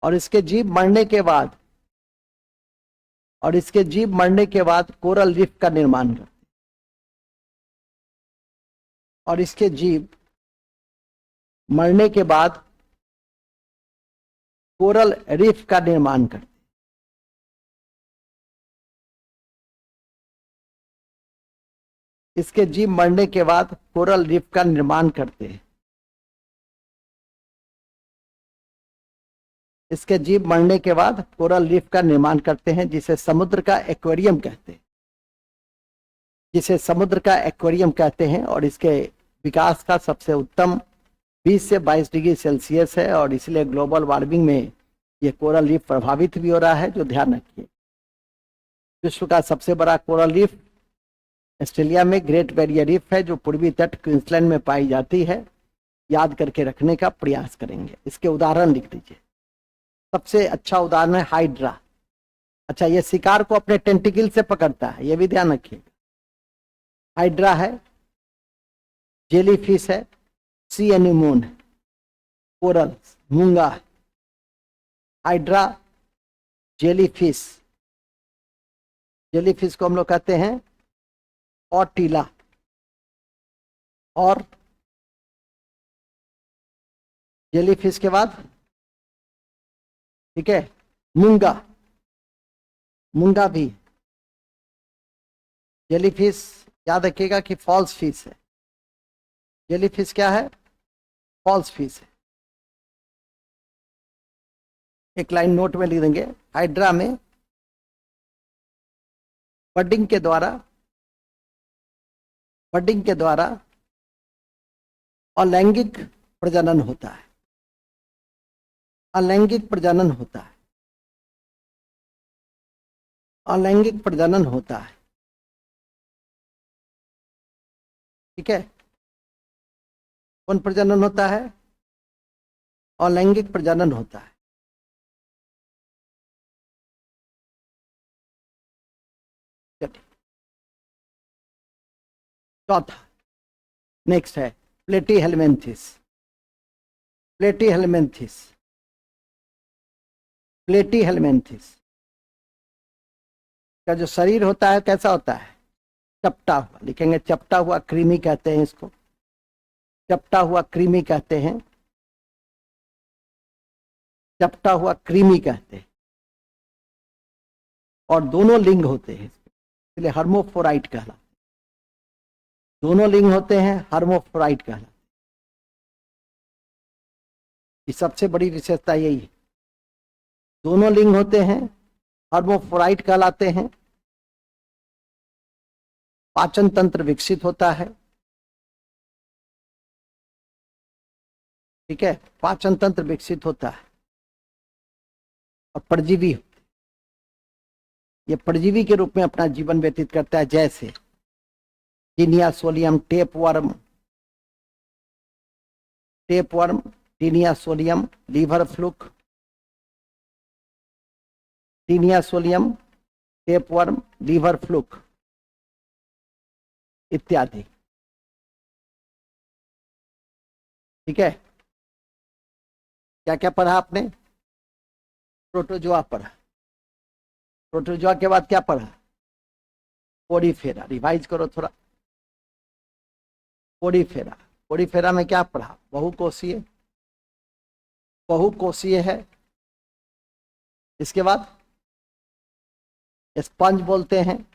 और इसके जीव मरने के बाद, और इसके जीव मरने के बाद कोरल रीफ का निर्माण करते, और इसके जीव मरने के बाद कोरल रीफ का निर्माण करते, इसके जीव मरने के बाद कोरल रीफ का निर्माण करते हैं, इसके जीव मरने के बाद कोरल रीफ का निर्माण करते हैं, जिसे समुद्र का एक्वेरियम कहते हैं, जिसे समुद्र का एक्वेरियम कहते हैं। और इसके विकास का सबसे उत्तम 20 से 22 डिग्री सेल्सियस है, और इसलिए ग्लोबल वार्मिंग में ये कोरल रीफ प्रभावित भी हो रहा है, जो ध्यान रखिए। विश्व का सबसे बड़ा कोरल रीफ ऑस्ट्रेलिया में ग्रेट बैरियर रीफ है, जो पूर्वी तट क्वींसलैंड में पाई जाती है। याद करके रखने का प्रयास करेंगे। इसके उदाहरण लिख लीजिए। सबसे अच्छा उदाहरण है हाइड्रा। अच्छा, ये शिकार को अपने टेंटिकल से पकड़ता है, ये भी ध्यान रखिएगा। हाइड्रा है, जेली फिश है, सी एनिमोन है, कोरल मूंगा है। हाइड्रा, जेली फिश को हम लोग कहते हैं और टीला, और जेली फिश के बाद ठीक है मूंगा भी। जेली फिश याद रखिएगा कि फॉल्स फिश है। जेली फिश क्या है? फॉल्स फिश है। एक लाइन नोट में लिख देंगे। हाइड्रा में बडिंग के द्वारा अलैंगिक प्रजनन होता है। अलैंगिक प्रजनन होता है। ठीक है, कौन प्रजनन होता है? अलैंगिक प्रजनन होता है। चौथा नेक्स्ट है प्लेटीहेलमिन्थिस। का जो शरीर होता है कैसा होता है? चपटा हुआ। लिखेंगे चपटा हुआ क्रीमी कहते हैं इसको। चपटा हुआ क्रीमी कहते हैं। और दोनों लिंग होते हैं, इसलिए हर्मोफोराइट कहलाते। दोनों लिंग होते हैं, हर्मोफोराइट कहलाते। ये सबसे बड़ी विशेषता यही है। दोनों लिंग होते हैं, हर्मोफोराइट कहलाते हैं। पाचन तंत्र विकसित होता है। ठीक है, पाचन तंत्र विकसित होता है। और परजीवी, ये परजीवी के रूप में अपना जीवन व्यतीत करता है, जैसे taenia solium tapeworm, taenia solium liver fluke, taenia solium tapeworm liver fluke इत्यादि। ठीक है, क्या क्या पढ़ा आपने? प्रोटोजोआ पढ़ा। प्रोटोजोआ के बाद क्या पढ़ा? पोडीफेरा। रिवाइज करो थोड़ा। पोडीफेरा में क्या पढ़ा? बहुकोषीय है। इसके बाद स्पंज बोलते हैं।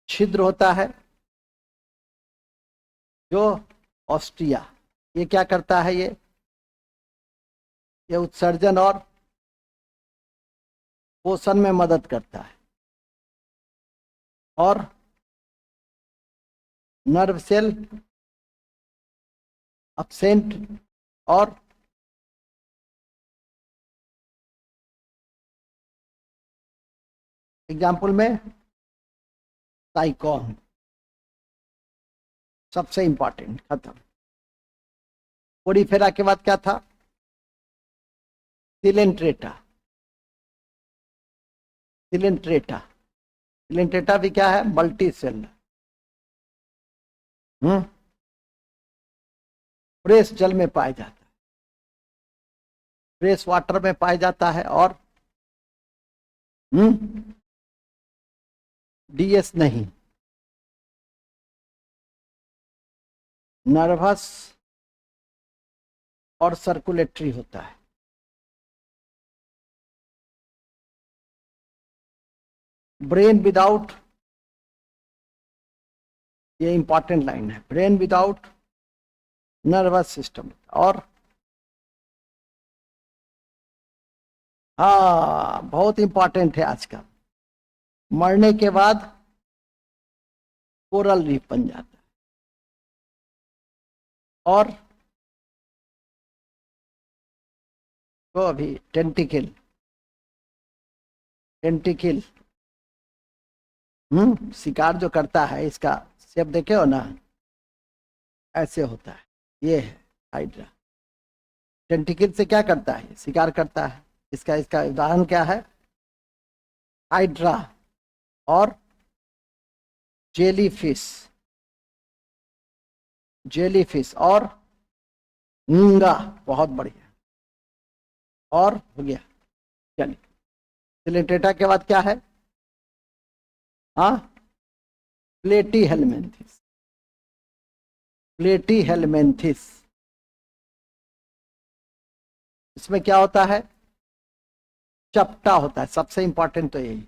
छिद्र होता है जो ऑस्ट्रिया, ये क्या करता है? ये उत्सर्जन और पोषण में मदद करता है। और नर्व सेल अपसेंट और एग्जाम्पल में साइकॉन, सबसे इंपॉर्टेंट, खत्म। पोडीफेरा के बाद क्या था? सिलेंट्रेटा भी क्या है? Multi cell. फ्रेश जल में पाया जाता है, फ्रेश वाटर में पाया जाता है। और डीएस नहीं, नर्वस और सर्कुलेटरी होता है। ब्रेन विदाउट, ये इंपॉर्टेंट लाइन है, ब्रेन विदाउट नर्वस सिस्टम। और हाँ, बहुत इंपॉर्टेंट है आज का, मरने के बाद कोरल रीफ बन जाता है। और तो अभी टेंटिकल टेंटिकल, शिकार जो करता है, इसका शेप देखे हो ना, ऐसे होता है, ये है हाइड्रा। टेंटिकल से क्या करता है? शिकार करता है। इसका उदाहरण क्या है? हाइड्रा और जेलीफिश और मूंगा। बहुत बढ़िया, और हो गया। चलिए, सिलेंट्रेटा के बाद क्या है? हाँ, प्लेटीहेलमिन्थिस। प्लेटीहेलमिन्थिस, इसमें क्या होता है? चपटा होता है, सबसे इंपॉर्टेंट तो यही,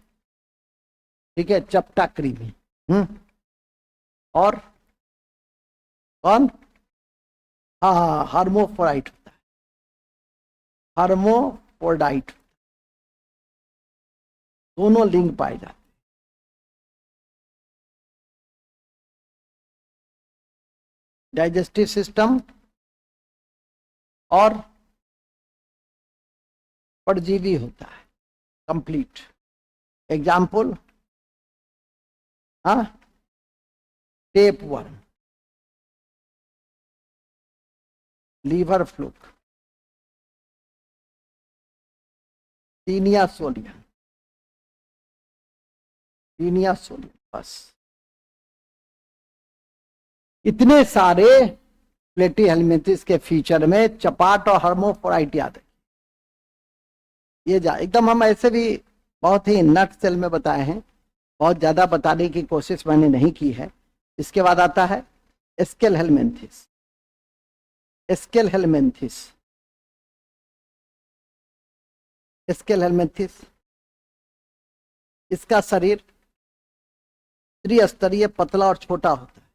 ठीक है, चपटा कृमि। और कौन? हाँ, हर्मोफ्रोडाइट होता है, हर्मोफ्रोडाइट, दोनों लिंग पाए जाते हैं। डाइजेस्टिव सिस्टम और परजीवी होता है, कंप्लीट। एग्जाम्पल, हाँ, tapeworm, liver fluke, taenia solium, बस इतने सारे प्लेटीहेलमिन्थिस के फीचर में चपाट और हर्मोफ्रोडाइट याद है। ये एकदम हम ऐसे भी बहुत ही नट सेल में बताए हैं, बहुत ज्यादा बताने की कोशिश मैंने नहीं की है। इसके बाद आता है एस्केलहेलमिन्थिस। एस्केलहेलमिन्थिस, इसका शरीर त्रिस्तरीय, पतला और छोटा होता है।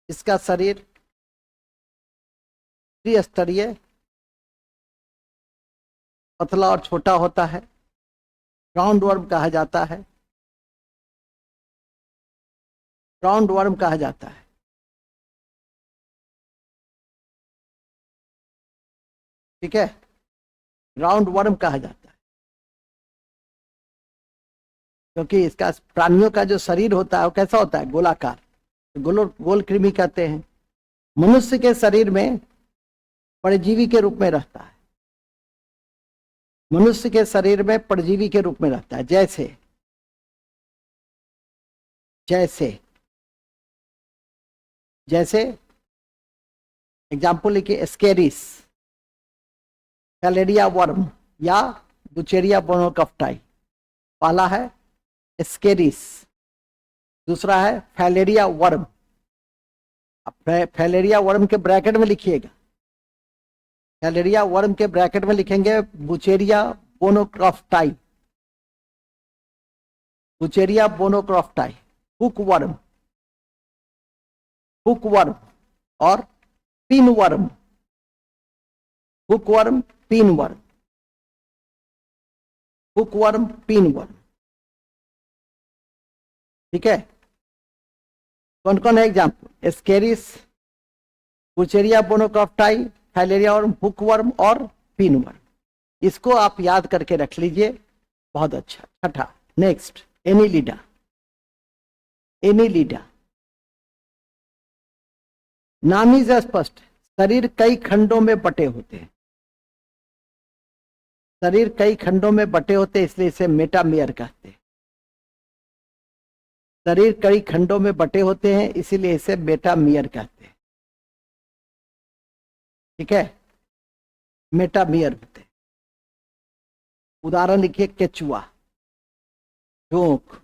इसका शरीर त्रिस्तरीय, पतला और छोटा होता है। राउंड वर्म कहा जाता है, राउंड वर्म कहा जाता है। ठीक है, राउंड वर्म कहा जाता है, क्योंकि इसका प्राणियों का जो शरीर होता है वो कैसा होता है? गोलाकार, गोल कृमि कहते हैं। मनुष्य के शरीर में परजीवी के रूप में रहता है, मनुष्य के शरीर में परजीवी के रूप में रहता है। जैसे जैसे जैसे एग्जाम्पल लिखिए, स्केरिस, कैलेरिया वर्म या बुचेरिया बोनोकफ्टाई। पहला है स्केरिस, दूसरा है फैलेरिया वर्म। अब फैलेरिया वर्म के ब्रैकेट में लिखिएगा, फैलेरिया वर्म के ब्रैकेट में लिखेंगे बुचेरिया बोनोक्रॉफ्टाई, बुचेरिया बोनोक्रॉफ्टाई। हुक वर्म और pin worm, hook worm, pin worm, hook worm, pin worm. ठीक है, कौन कौन है example? स्केरिस, बुचेरिया बोनोक्रॉफ्टाई, filaria worm, hook worm और पिन वर्म। इसको आप याद करके रख लीजिए, बहुत अच्छा। छठा, नेक्स्ट, एनीलिडा। नाम ही से स्पष्ट, शरीर कई खंडों में बटे होते हैं, शरीर कई खंडों में बटे होते हैं, इसलिए इसे मेटामेयर कहते हैं। शरीर कई खंडों में बटे होते हैं, इसीलिए इसे मेटामेयर कहते हैं। ठीक है, मेटामेयर होते हैं। उदाहरण लिखिए, केचुआ, जोंक,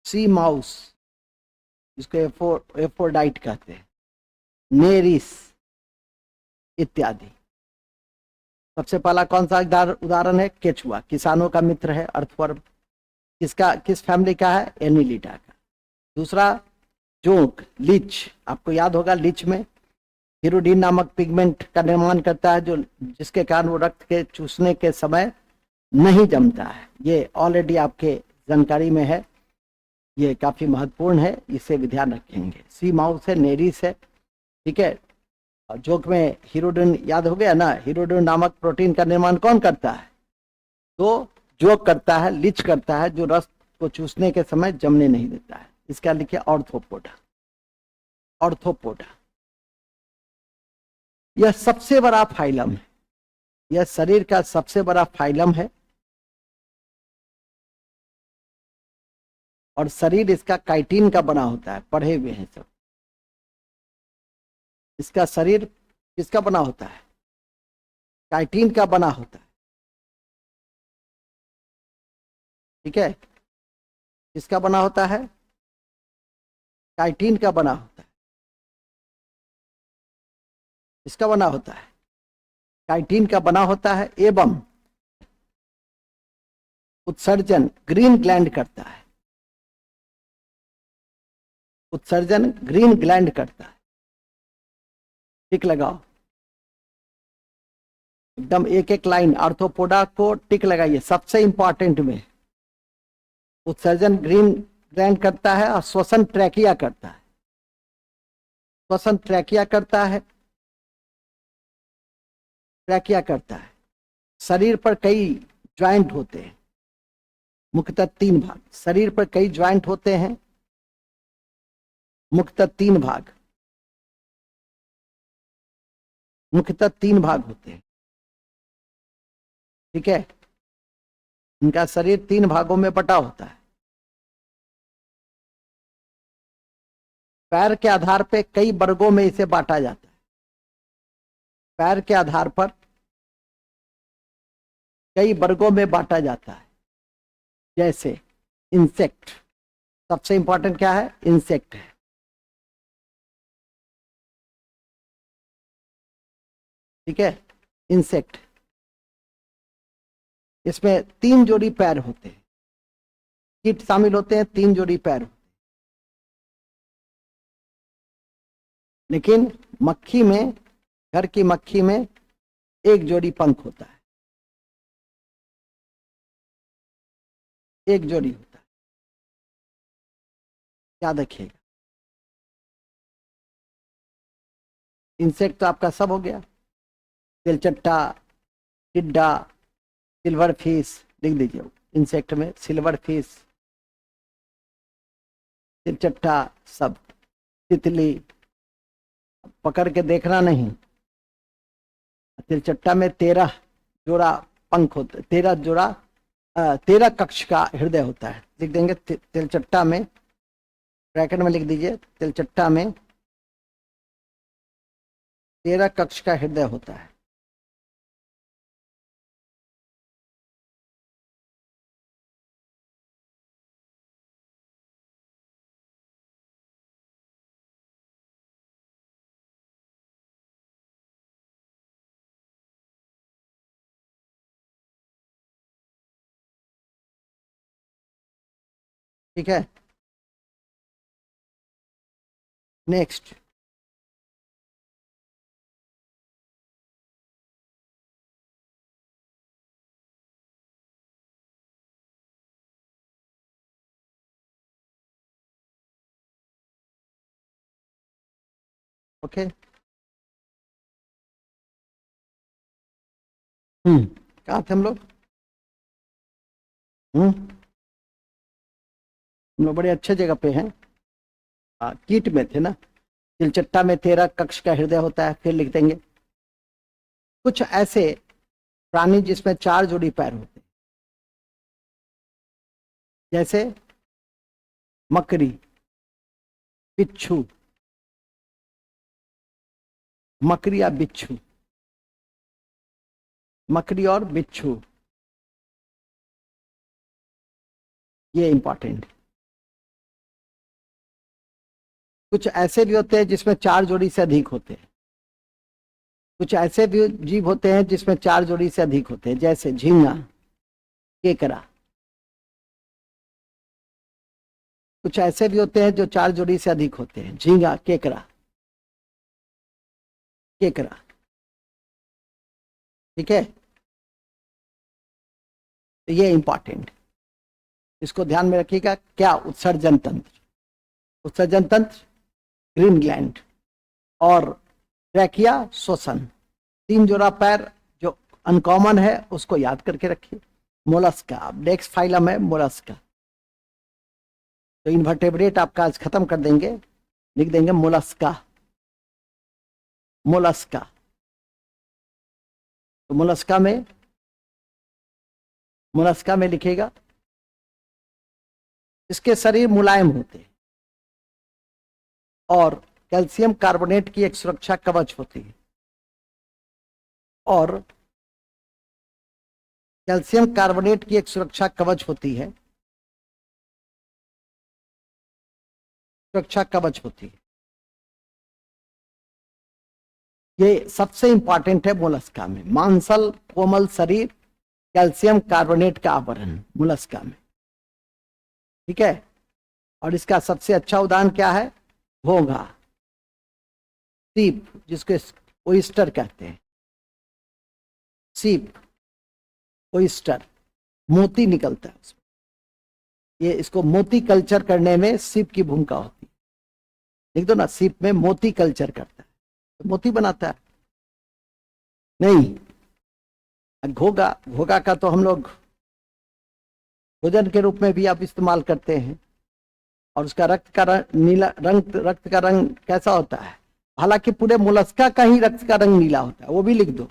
सी माउस, जिसको एफोर्डाइट कहते हैं, नेरिस इत्यादि। सबसे पहला कौन सा उदाहरण है? केचुआ, किसानों का मित्र है, अर्थवर्म। किस फैमिली का है? एनीलिडा का। दूसरा, जोंक, लीच, आपको याद होगा, लीच में हिरोडिन नामक पिगमेंट का निर्माण करता है, जो जिसके कारण वो रक्त के चूसने के समय नहीं जमता है। ये ऑलरेडी आपके जानकारी में है, ये काफी महत्वपूर्ण है, इसे भी ध्यान रखेंगे। सी माउस है, नेरिस है। ठीक है, और जोंक में हिरोडिन याद हो गया ना, हिरोडिन नामक प्रोटीन का निर्माण कौन करता है? तो जो करता है, लिच करता है, जो रस को चूसने के समय जमने नहीं देता है, इसका लिखे ऑर्थोपोडा। ऑर्थोपोडा यह सबसे बड़ा फाइलम है, यह शरीर का सबसे बड़ा फाइलम है और शरीर इसका काइटिन का बना होता है, पढ़े हुए हैं सब। इसका शरीर किसका बना होता है? काइटिन का बना होता है, ठीक है। किसका बना होता है? काइटिन का बना होता है। इसका बना होता है, काइटिन का बना होता है, एवं उत्सर्जन ग्रीन ग्लैंड करता है। उत्सर्जन ग्रीन ग्लैंड करता है। टिक लगाओ, एकदम एक एक लाइन आर्थ्रोपोडा को टिक लगाइए, सबसे इंपॉर्टेंट में। उत्सर्जन ग्रीन ग्लैंड करता है और श्वसन ट्रैकिया करता है। श्वसन ट्रैकिया करता है, ट्रैकिया करता है। शरीर पर कई ज्वाइंट होते हैं, मुख्यतः 3 भाग। शरीर पर कई ज्वाइंट होते हैं, मुख्यतः 3 भाग। मुख्यतः 3 भाग होते हैं, ठीक है। इनका शरीर 3 भागों में बटा होता है। पैर के आधार पर कई वर्गों में इसे बांटा जाता है। पैर के आधार पर कई वर्गों में बांटा जाता है, जैसे इंसेक्ट। सबसे इंपॉर्टेंट क्या है? इंसेक्ट है, ठीक है। इंसेक्ट, इसमें 3 जोड़ी पैर होते हैं। कीट शामिल होते हैं, 3 जोड़ी पैर होते हैं। लेकिन मक्खी में, घर की मक्खी में 1 जोड़ी पंख होता है, 1 जोड़ी होता है, याद रखिएगा। इंसेक्ट तो आपका सब हो गया, तिलचट्टा, टिड्डा, सिल्वर फिश, लिख दीजिए। इंसेक्ट में सिल्वर फिश, तिलचट्टा, सब। तितली पकड़ के देखना नहीं। तिलचट्टा में 13 जोड़ा पंख होते, 13 जोड़ा 13 कक्ष का हृदय होता है, लिख देंगे। तिलचट्टा में, ब्रैकेट में लिख दीजिए, तिलचट्टा में 13 कक्ष का हृदय होता है। ठीक है, नेक्स्ट। ओके, कहाँ थे हम लोग? हम लोग बड़े अच्छे जगह पे हैं। कीट में थे ना। तिलचट्टा में 13 कक्ष का हृदय होता है। फिर लिख देंगे कुछ ऐसे प्राणी जिसमें 4 जोड़ी पैर होते हैं, जैसे मकड़ी, बिच्छू, मकड़ी या बिच्छू, मकड़ी और बिच्छू, ये इंपॉर्टेंट। कुछ ऐसे भी होते हैं जिसमें 4 जोड़ी से अधिक होते हैं। कुछ ऐसे भी जीव होते हैं जिसमें 4 जोड़ी से अधिक होते हैं, जैसे झींगा, केकड़ा। कुछ ऐसे भी होते हैं जो 4 जोड़ी से अधिक होते हैं, झींगा, केकड़ा, केकड़ा, ठीक है। तो ये इंपॉर्टेंट, इसको ध्यान में रखिएगा। क्या? उत्सर्जन तंत्र। उत्सर्जन तंत्र ग्रीन ग्लैंड और ट्रैकिया श्वसन। 3 जोड़ा पैर जो अनकॉमन है उसको याद करके रखिए। मोलस्का। अब नेक्स्ट फाइलम है मोलस्का। तो इन्वर्टेब्रेट आपका आज खत्म कर देंगे, लिख देंगे मोलस्का। मोलस्का, तो मोलस्का में लिखेगा इसके शरीर मुलायम होते हैं और कैल्शियम कार्बोनेट की एक सुरक्षा कवच होती है, और कैल्शियम कार्बोनेट की एक सुरक्षा कवच होती है, सुरक्षा कवच होती है। ये सबसे इंपॉर्टेंट है मोलस्का में। मांसल कोमल शरीर, कैल्शियम कार्बोनेट का आवरण मोलस्का में, ठीक है। और इसका सबसे अच्छा उदाहरण क्या है? घोंघा, सीप, जिसको ओइस्टर कहते हैं, सीप, ओइस्टर, मोती निकलता है उसमें। ये इसको मोती कल्चर करने में सीप की भूमिका होती है। लिख दो ना, सीप में मोती कल्चर करता है, तो मोती बनाता है। नहीं, घोगा का तो हम लोग भोजन के रूप में भी आप इस्तेमाल करते हैं। और उसका रक्त का रंग नीला, रक्त का रंग कैसा होता है? हालांकि पूरे मोलस्का का ही रक्त का रंग नीला होता है, वो भी लिख दो।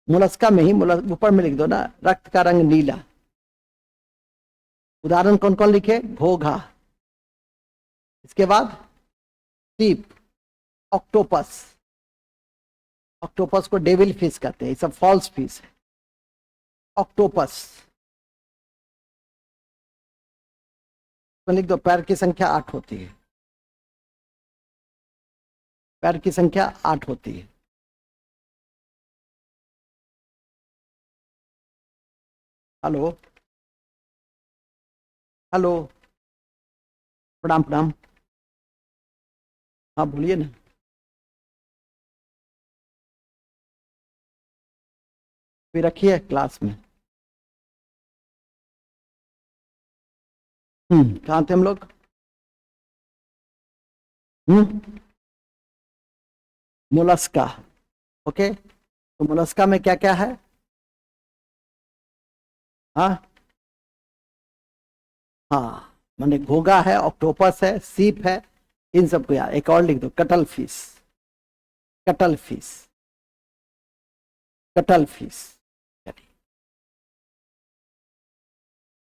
मोलस्का में ही ऊपर में लिख दो ना, रक्त का रंग नीला। उदाहरण कौन कौन लिखे? घोघा, इसके बाद सीप, ऑक्टोपस, ऑक्टोपस को डेविल फिश कहते हैं, ये सब फॉल्स फिश है। ऑक्टोपस तो लिख दो, पैर की संख्या 8 होती है, पैर की संख्या 8 होती है। हेलो हेलो, प्रणाम प्रणाम, हाँ बोलिए ना। फिर रखिए क्लास में। कहाँ थे हम लोग? Mollusca, okay. तो मोलस्का में क्या क्या है? हाँ हाँ, माने घोगा है, ऑक्टोपस है, सीप है, इन सबको यार। एक और लिख दो, cuttle fish, cuttle fish, cuttle fish.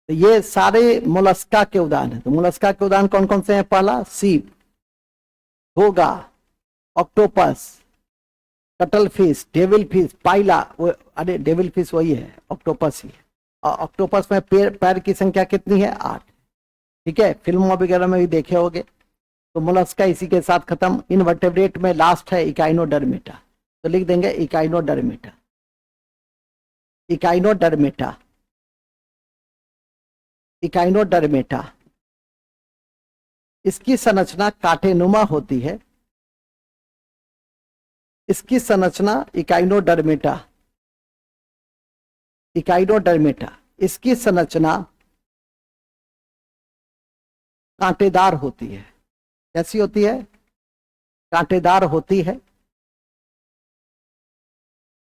तो ये सारे मोलस्का के उदाहरण हैं। तो मोलस्का के उदाहरण कौन कौन से हैं? पहला सीप, घोगा, octopus, cuttlefish, devil fish, pila, अरे डेविल फिश वही है, ऑक्टोपस ही है। और ऑक्टोपस में पैर की संख्या कितनी है? 8, ठीक है। फिल्मों वगैरह में भी देखे होंगे। तो मोलस्का इसी के साथ खत्म। इनवर्टेब्रेट में लास्ट है इकाइनोडर्मेटा, तो लिख देंगे इकाइनोडर्मेटा, इकाइनोडर्मेटा, इकाइनोडर्मेटा। इसकी संरचना कांटेनुमा होती है, इसकी संरचना इकाइनोडर्मेटा, इकाइनोडर्मेटा, इसकी संरचना कांटेदार होती है। कैसी होती है? कांटेदार होती है,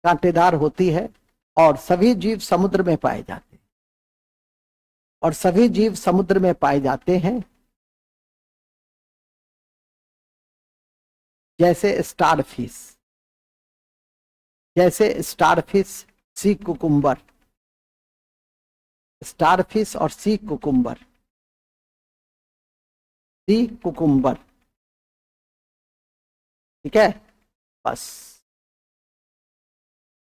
कांटेदार होती है। और सभी जीव समुद्र में पाए जाते हैं, और सभी जीव समुद्र में पाए जाते हैं, जैसे स्टारफिश, जैसे स्टारफिश, सी कुकुम्बर, स्टारफिश और सी कुकुम्बर, सी कुकुम्बर, ठीक है। बस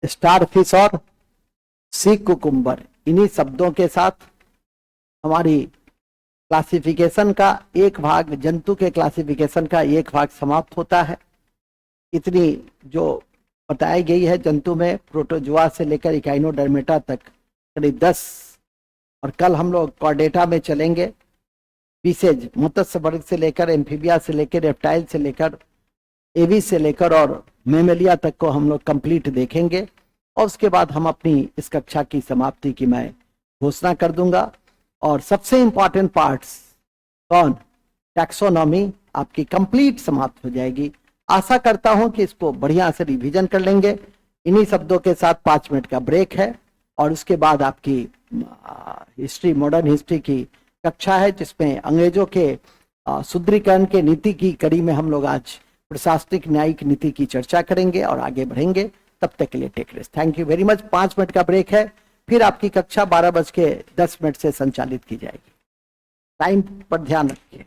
स्टारफिश और सी कुकुम्बर, इन्हीं शब्दों के साथ हमारी क्लासिफिकेशन का एक भाग, जंतु के क्लासिफिकेशन का एक भाग समाप्त होता है। इतनी जो बताई गई है जंतु में, प्रोटोजुआ से लेकर इकाइनोडर्मेटा तक करीब 10, और कल हम लोग कॉर्डेटा में चलेंगे। पीसेज, मत्स्य वर्ग से लेकर एम्फीबिया से लेकर रेप्टाइल से लेकर एवी से लेकर और मेमेलिया तक को हम लोग कंप्लीट देखेंगे। और उसके बाद हम अपनी इस कक्षा की समाप्ति की मैं घोषणा कर दूंगा। और सबसे इंपॉर्टेंट पार्ट्स कौन? टैक्सोनॉमी आपकी कंप्लीट समाप्त हो जाएगी। आशा करता हूं कि इसको बढ़िया से रिवीजन कर लेंगे। इन्हीं शब्दों के साथ 5 मिनट का ब्रेक है। और उसके बाद आपकी हिस्ट्री, मॉडर्न हिस्ट्री की कक्षा है, जिसमें अंग्रेजों के सुदृढ़ीकरण के नीति की कड़ी में हम लोग आज प्रशासनिक न्यायिक नीति की चर्चा करेंगे और आगे बढ़ेंगे। तब तक के लिए take rest, thank you very much. 5 minute का ब्रेक है, फिर आपकी कक्षा 12:10 से संचालित की जाएगी। टाइम पर ध्यान रखिए।